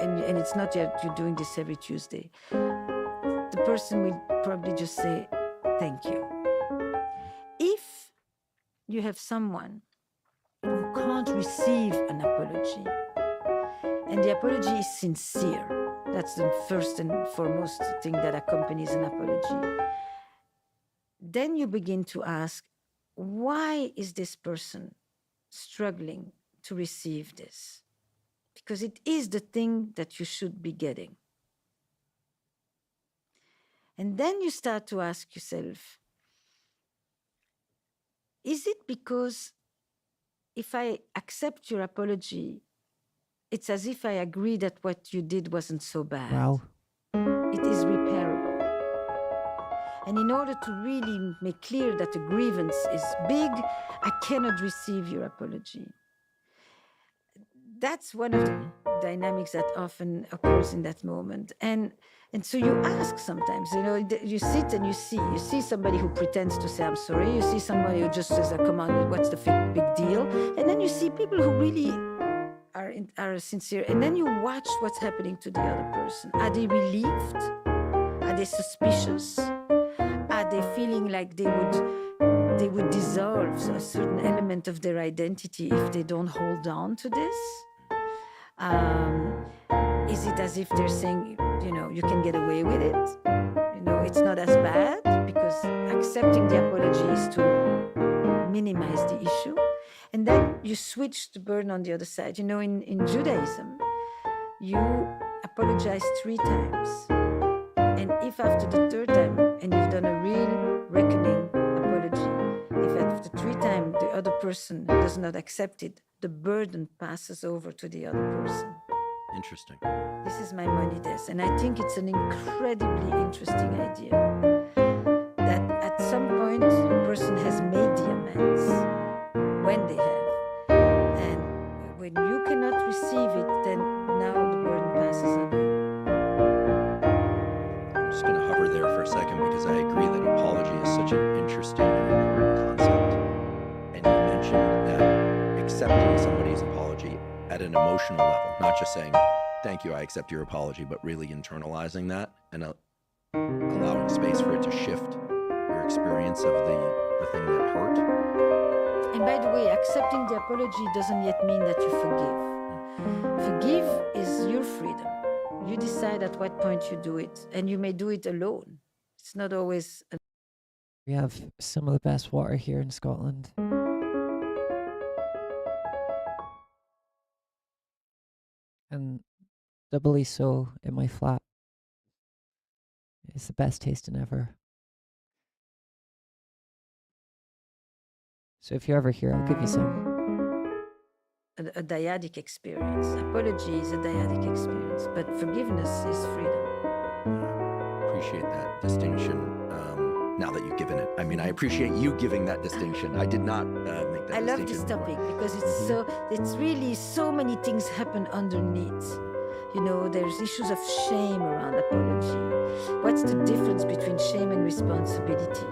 and it's not yet you're doing this every Tuesday, the person will probably just say, thank you. If you have someone who can't receive an apology, and the apology is sincere, that's the first and foremost thing that accompanies an apology, then you begin to ask, why is this person struggling to receive this? Because it is the thing that you should be getting. And then you start to ask yourself, is it because if I accept your apology, it's as if I agree that what you did wasn't so bad? Wow. It is repairable. And in order to really make clear that the grievance is big, I cannot receive your apology. That's one of the dynamics that often occurs in that moment. And so you ask sometimes, you sit and you see somebody who pretends to say, I'm sorry. You see somebody who just says, come on, what's the big deal? And then you see people who really are sincere. And then you watch what's happening to the other person. Are they relieved? Are they suspicious? Are they feeling like they would dissolve a certain element of their identity if they don't hold on to this? Is it as if they're saying, you can get away with it? It's not as bad, because accepting the apology is to minimize the issue. And then you switch the burden on the other side. In Judaism, you apologize 3 times. And if after the 3rd time, and you've done a real reckoning apology, if after 3 times the other person does not accept it, the burden passes over to the other person. Interesting. This is my money, this. And I think it's an incredibly interesting idea that at is a no. I'm just going to hover there for a second because I agree that apology is such an interesting and important concept. And you mentioned that accepting somebody's apology at an emotional level, not just saying, thank you, I accept your apology, but really internalizing that and allowing space for it to shift your experience of the thing that hurt. And by the way, accepting the apology doesn't yet mean that you forgive. Forgive is your freedom. You decide at what point you do it, and you may do it alone. It's not always. We have some of the best water here in Scotland. And doubly so in my flat. It's the best tasting ever. So if you're ever here, I'll give you some. A dyadic experience. Apology is a dyadic experience, but forgiveness is freedom. Appreciate that distinction. Now that you've given it, I mean, I appreciate you giving that distinction. I did not make that distinction. I love this topic because it's really so many things happen underneath. You know, there's issues of shame around apology. What's the difference between shame and responsibility?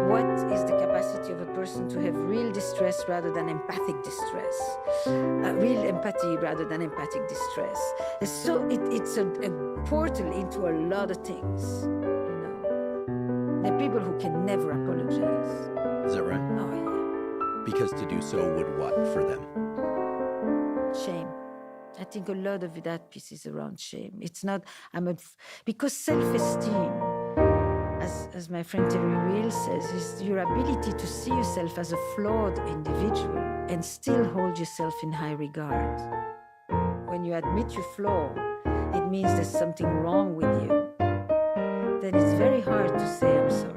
What is the capacity of a person to have real distress rather than empathic distress? Real empathy rather than empathic distress. So it's a portal into a lot of things, you know. There are people who can never apologize. Is that right? Oh, yeah. Because to do so would what for them? Shame. I think a lot of that piece is around shame. It's not, because self-esteem, as my friend Terry Real says, is your ability to see yourself as a flawed individual and still hold yourself in high regard. When you admit your flaw, it means there's something wrong with you. Then it's very hard to say, I'm sorry.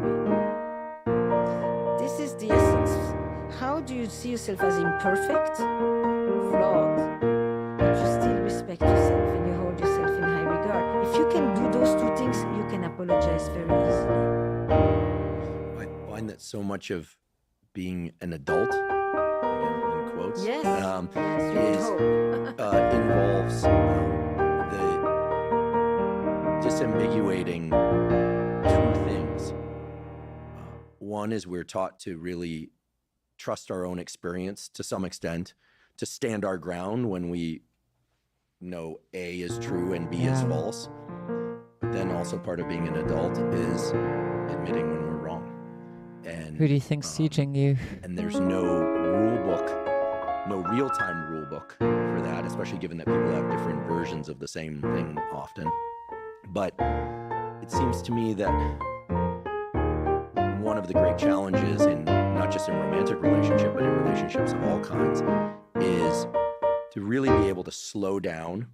This is the essence. How do you see yourself as imperfect, flawed, but you still respect yourself and you hold yourself in high regard? If you can do those two things, you can apologize very easily. I find that so much of being an adult, again, in quotes, Yes, involves the disambiguating two things. One is we're taught to really trust our own experience to some extent, to stand our ground when we know A is true and B is false. But then also part of being an adult is admitting when we're wrong. And Who do you think's sieging you? And there's no rule book, no real-time rule book for that, especially given that people have different versions of the same thing often. But it seems to me that one of the great challenges in not just in romantic relationship, but in relationships of all kinds, is to really be able to slow down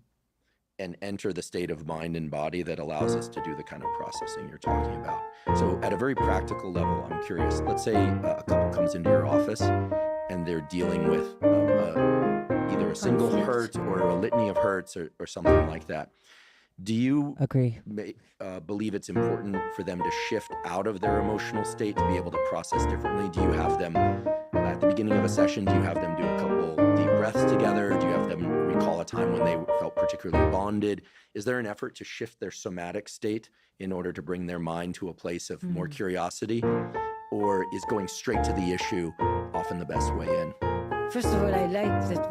and enter the state of mind and body that allows us to do the kind of processing you're talking about. So at a very practical level, I'm curious, let's say a couple comes into your office and they're dealing with either a single hurt or a litany of hurts or something like that. Do you agree? Believe it's important for them to shift out of their emotional state to be able to process differently? Do you have them, at the beginning of a session, do you have them do a couple deep breaths together? Do you have them recall a time when they felt particularly bonded? Is there an effort to shift their somatic state in order to bring their mind to a place of more curiosity? Or is going straight to the issue often the best way in? First of all, I like that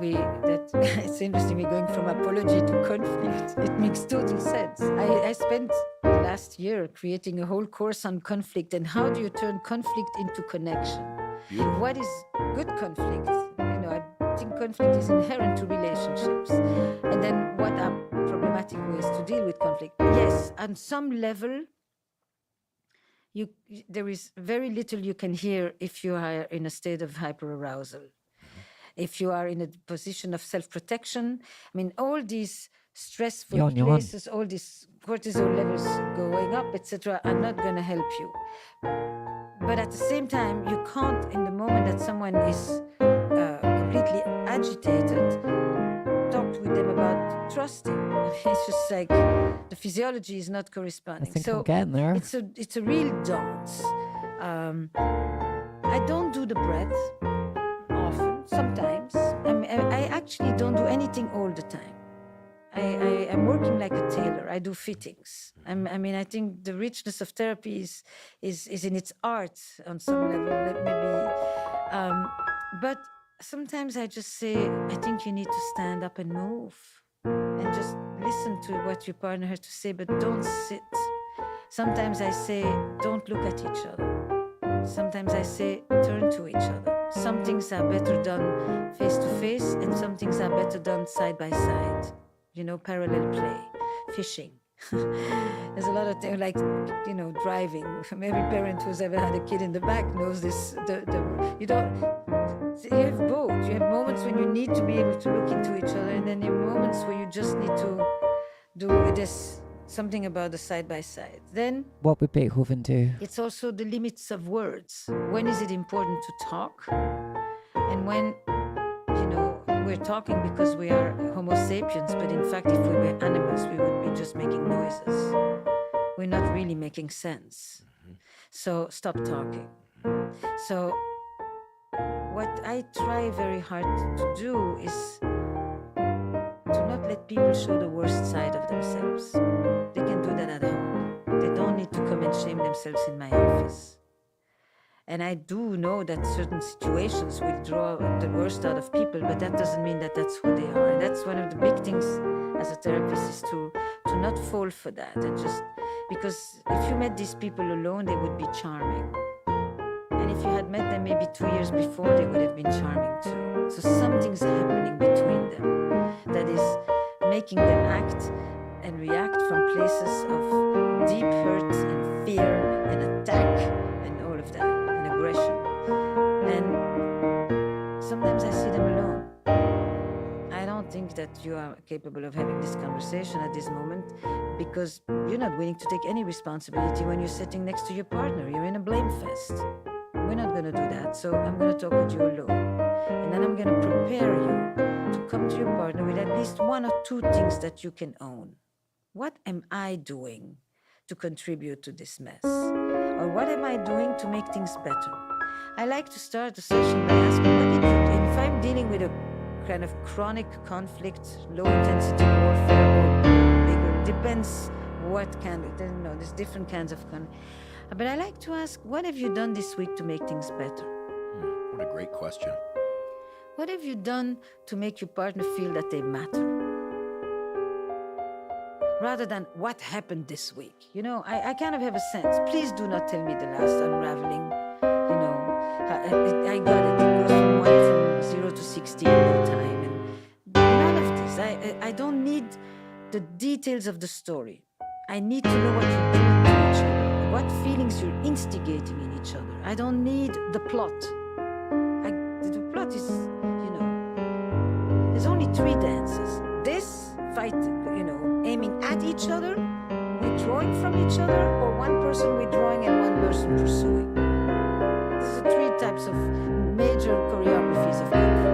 it's interesting, we're going from apology to conflict. It makes total sense. I spent last year creating a whole course on conflict and how do you turn conflict into connection. Beautiful. What is good conflict? You know, I think conflict is inherent to relationships. And then what are problematic ways to deal with conflict? Yes, on some level, there is very little you can hear if you are in a state of hyperarousal. If you are in a position of self-protection, I mean, all these stressful places, all these cortisol levels going up, etc., are not going to help you. But at the same time, you can't, in the moment that someone is completely agitated, talk with them about trusting. It's just like the physiology is not corresponding. I think I'm getting there. It's a real dance. I don't do the breath often. Sometimes. I actually don't do anything all the time. I'm working like a tailor. I do fittings. I mean, I think the richness of therapy is in its art on some level. But sometimes I just say, I think you need to stand up and move, and just listen to what your partner has to say, but don't sit. Sometimes I say, don't look at each other. Sometimes I say, turn to each other. Some things are better done face to face, and some things are better done side by side. Parallel play, fishing. There's a lot of things like, driving. Every parent who's ever had a kid in the back knows this. You have both. You have moments when you need to be able to look into each other, and then there are moments where you just need to do this. Something about the side by side. Then, what would Beethoven do? It's also the limits of words. When is it important to talk? And when, we're talking because we are Homo sapiens, but in fact, if we were animals, we would be just making noises. We're not really making sense. So stop talking. So what I try very hard to do is to not let people show the worst side of themselves. They can do that at home. They don't need to come and shame themselves in my office. And I do know that certain situations will draw the worst out of people, but that doesn't mean that that's who they are. And that's one of the big things as a therapist, is to not fall for that. And just because if you met these people alone, they would be charming. And if you had met them maybe 2 years before, they would have been charming too. So something's happening between them that is making them act and react from places of deep hurt and fear and attack and all of that, and aggression. And sometimes I see them alone. I don't think that you are capable of having this conversation at this moment, because you're not willing to take any responsibility when you're sitting next to your partner. You're in a blame fest. We're not going to do that, so I'm going to talk with you alone. And then I'm going to prepare you to come to your partner with at least 1 or 2 things that you can own. What am I doing to contribute to this mess? Or what am I doing to make things better? I like to start the session by asking, what did you do? If I'm dealing with a kind of chronic conflict, low intensity warfare, or bigger, depends what kind of, there's different kinds of conflict. But I like to ask, what have you done this week to make things better? What a great question. What have you done to make your partner feel that they matter? Rather than what happened this week. I kind of have a sense. Please do not tell me the last unraveling. I got it. It goes from 0 to 60 in no time. And none of this. I don't need the details of the story. I need to know what you're doing to each other, what feelings you're instigating in each other. I don't need the plot. The plot is, there's only 3 dances. This fight, aiming at each other, withdrawing from each other, or one person withdrawing and one person pursuing. These are 3 types of major choreographies of conflict.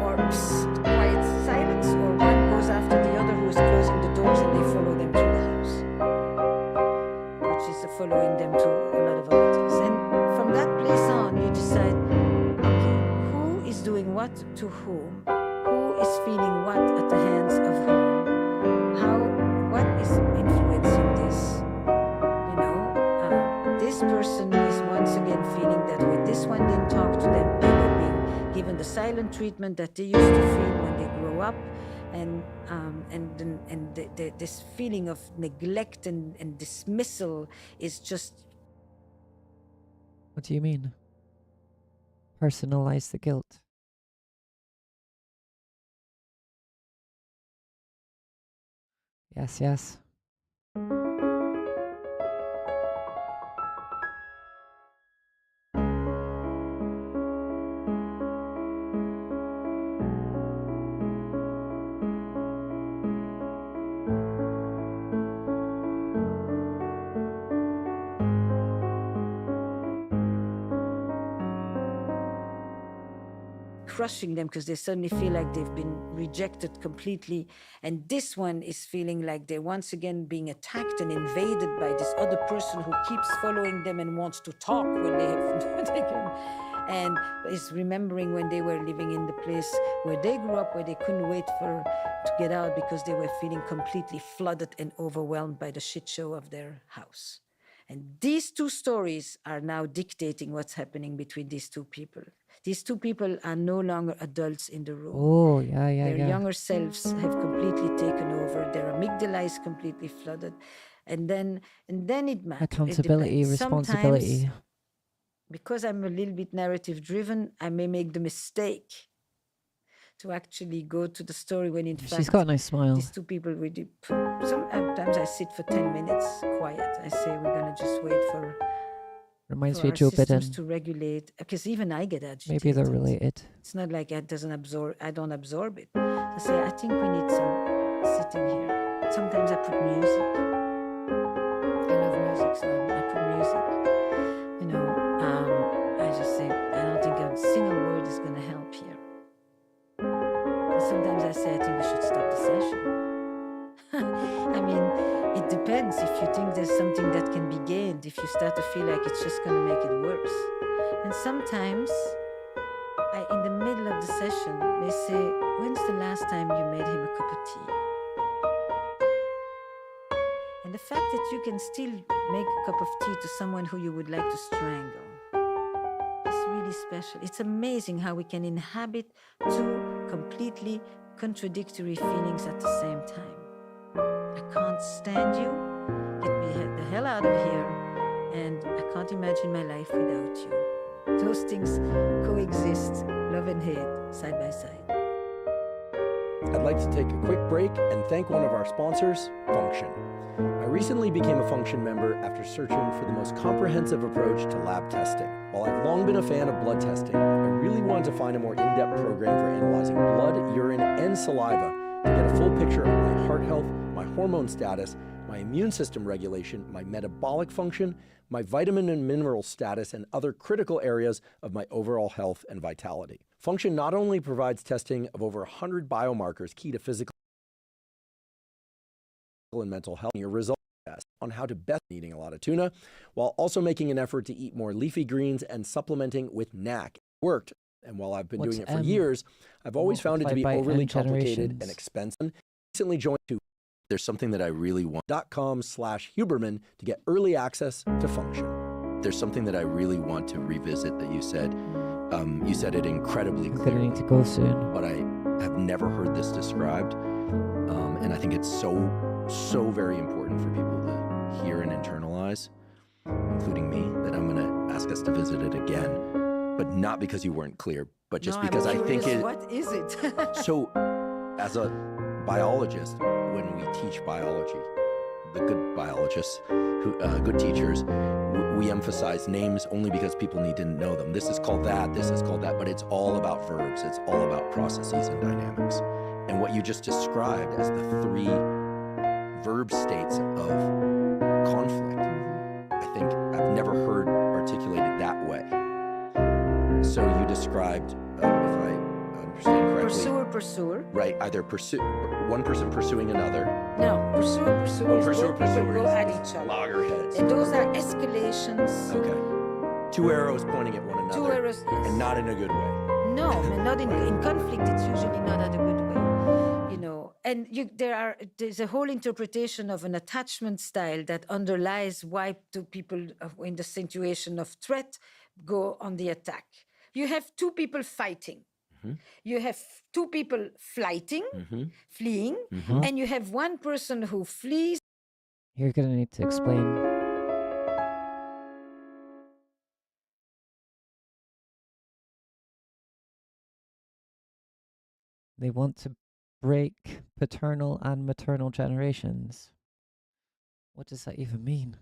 Or quiet silence, or one goes after the other who is closing the doors and they follow them through the house, which is following them to a lot of other things. And from that place on, you decide, okay, who is doing what to whom? Who is feeling what at the hands of whom? What is influencing this? This person is once again feeling that way. This one didn't talk to them. They were being given the silent treatment that they used to feel when they grow up. And this feeling of neglect and dismissal is just... What do you mean? Personalize the guilt. Yes, yes. crushing them because they suddenly feel like they've been rejected completely. And this one is feeling like they're once again being attacked and invaded by this other person who keeps following them and wants to talk when they have taken. and is remembering when they were living in the place where they grew up, where they couldn't wait to get out because they were feeling completely flooded and overwhelmed by the shit show of their house. And these two stories are now dictating what's happening between these two people. These two people are no longer adults in the room. Oh, yeah, yeah, Their yeah. younger selves have completely taken over. Their amygdala is completely flooded. And then it matters. Accountability, responsibility. Sometimes, because I'm a little bit narrative driven, I may make the mistake to actually go to the story when in fact She's got a nice smile. these two people really sometimes I sit for 10 minutes quiet. I say we're gonna just wait for Reminds me our of Joe systems Biden. to regulate, because even I get agitated. Maybe they're related. It's not like I don't absorb it. I say, I think we need some sitting here. Sometimes I put music. I love music, so I put music. You know, I just say, I don't think a single word is going to help here. And sometimes I say, I think we should stop the session. I mean, it depends. If you think there's something that can be gained, if you start to feel like it's just going to make it worse. And sometimes, in the middle of the session, they say, when's the last time you made him a cup of tea? And the fact that you can still make a cup of tea to someone who you would like to strangle is really special. It's amazing how we can inhabit two completely contradictory feelings at the same time. I can't stand you, get me the hell out of here, and I can't imagine my life without you. Those things coexist, love and hate, side by side. I'd like to take a quick break and thank one of our sponsors, Function. I recently became a Function member after searching for the most comprehensive approach to lab testing. While I've long been a fan of blood testing, I really wanted to find a more in-depth program for analyzing blood, urine, and saliva to get a full picture of my heart health, my hormone status, my immune system regulation, my metabolic function, my vitamin and mineral status, and other critical areas of my overall health and vitality. Function not only provides testing of over 100 biomarkers key to physical and mental health, your results on how to best eating a lot of tuna, while also making an effort to eat more leafy greens and supplementing with NAC. It worked, and while I've been doing it for years, I've always found it to be overly complicated and expensive. Recently joined to There's Something That I Really Want.com/Huberman to get early access to Function. There's something that I really want to revisit that you said. You said it incredibly clearly. I'm gonna need to go soon. But I have never heard this described, and I think it's so very important for people to hear and internalize, including me, that I'm going to ask us to visit it again, but not because you weren't clear, but just because I think it. What is it? So, as a biologist, when we teach biology, the good biologists, good teachers, we emphasize names only because people need to know them. This is called that, this is called that, but it's all about verbs. It's all about processes and dynamics. And what you just described as the three verb states of conflict, I think I've never heard articulated that way. So you described, if I understand correctly, Pursuer. Right, either one person pursuing another. No, pursuer is Pursuer go at each other. Loggerheads. And those are escalations. Okay. Two arrows pointing at one another. Two arrows, yes. And not in a good way. No, not in conflict. It's usually not at a good way, you know. And there's a whole interpretation of an attachment style that underlies why do people in the situation of threat go on the attack. You have two people fighting. Mm-hmm. You have two people fleeing, mm-hmm. And you have one person who flees. You're gonna need to explain. They want to break paternal and maternal generations. What does that even mean?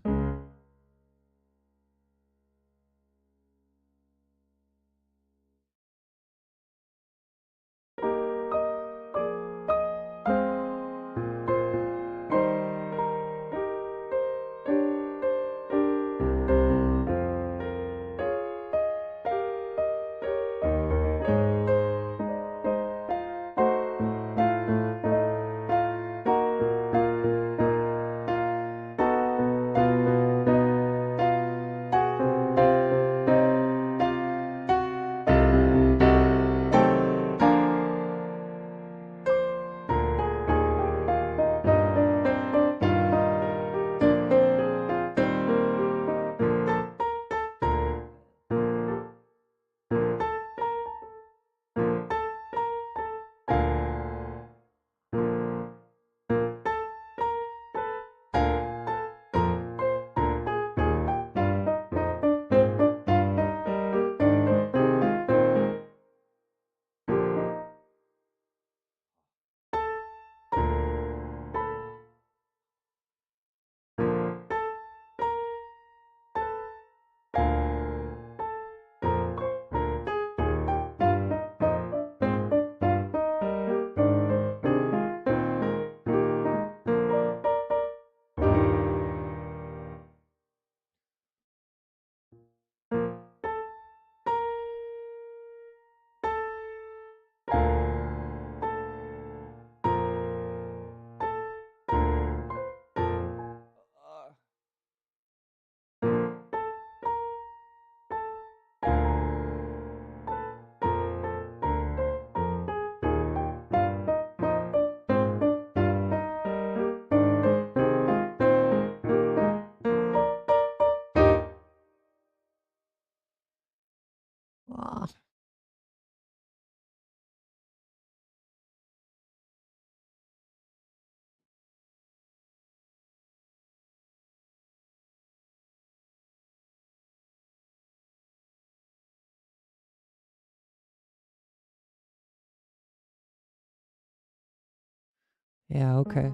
Yeah, okay.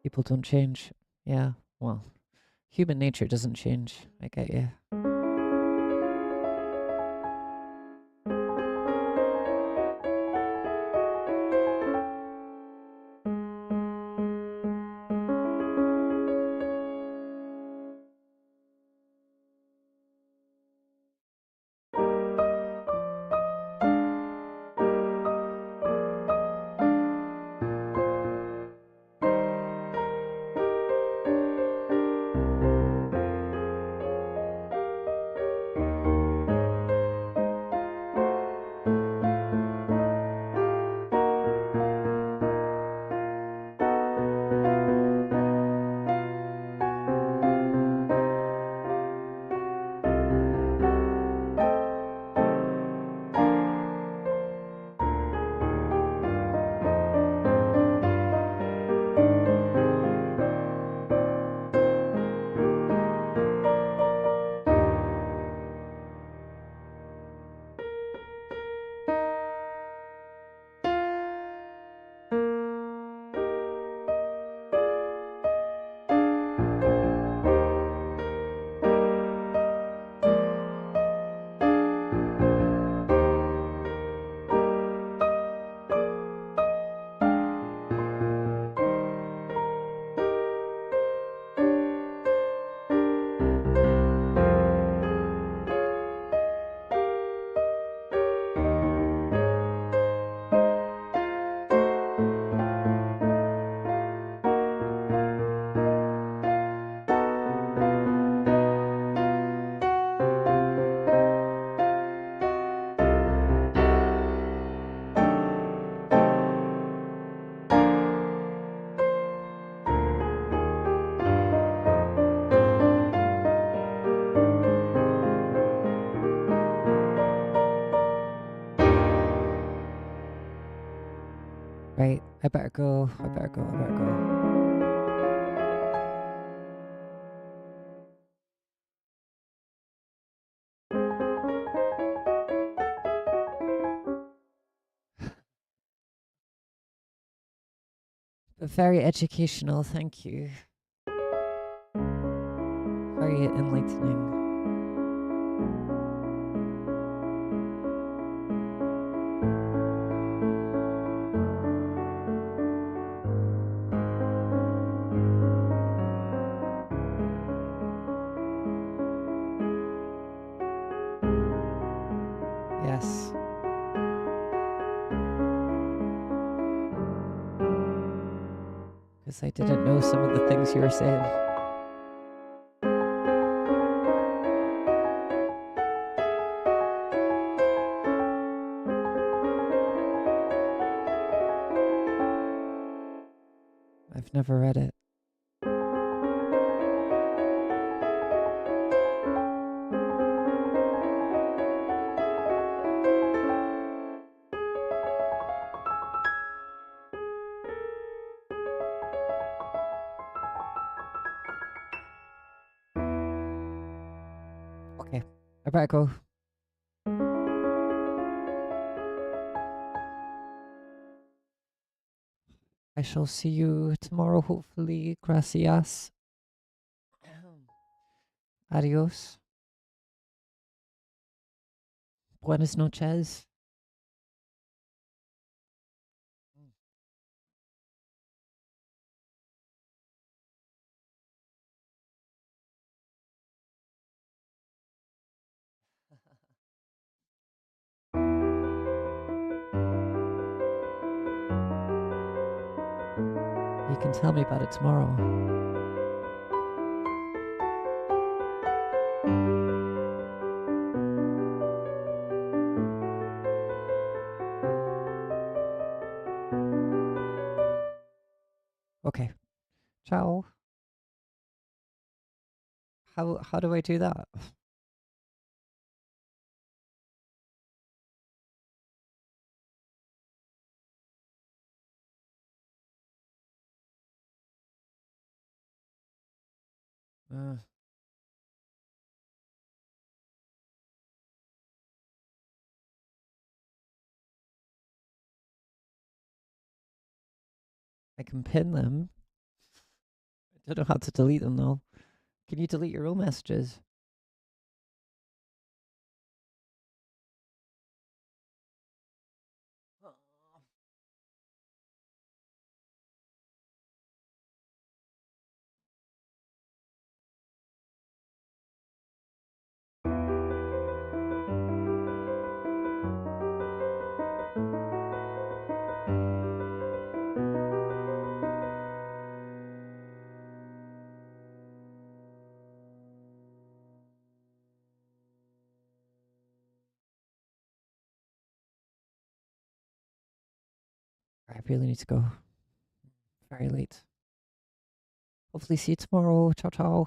People don't change. Yeah, well, human nature doesn't change. I get you. Right, I better go. I better go. I better go. But very educational, thank you. Very enlightening. Yes. Because I didn't know some of the things you were saying. I've never read it. Okay, I better go. I shall see you tomorrow, hopefully. Gracias. Adios. Buenas noches. You can tell me about it tomorrow. Okay. Ciao. How do I do that? Uh, I can pin them. I don't know how to delete them though. Can you delete your own messages? I really need to go. Very late. Hopefully see you tomorrow. Ciao ciao.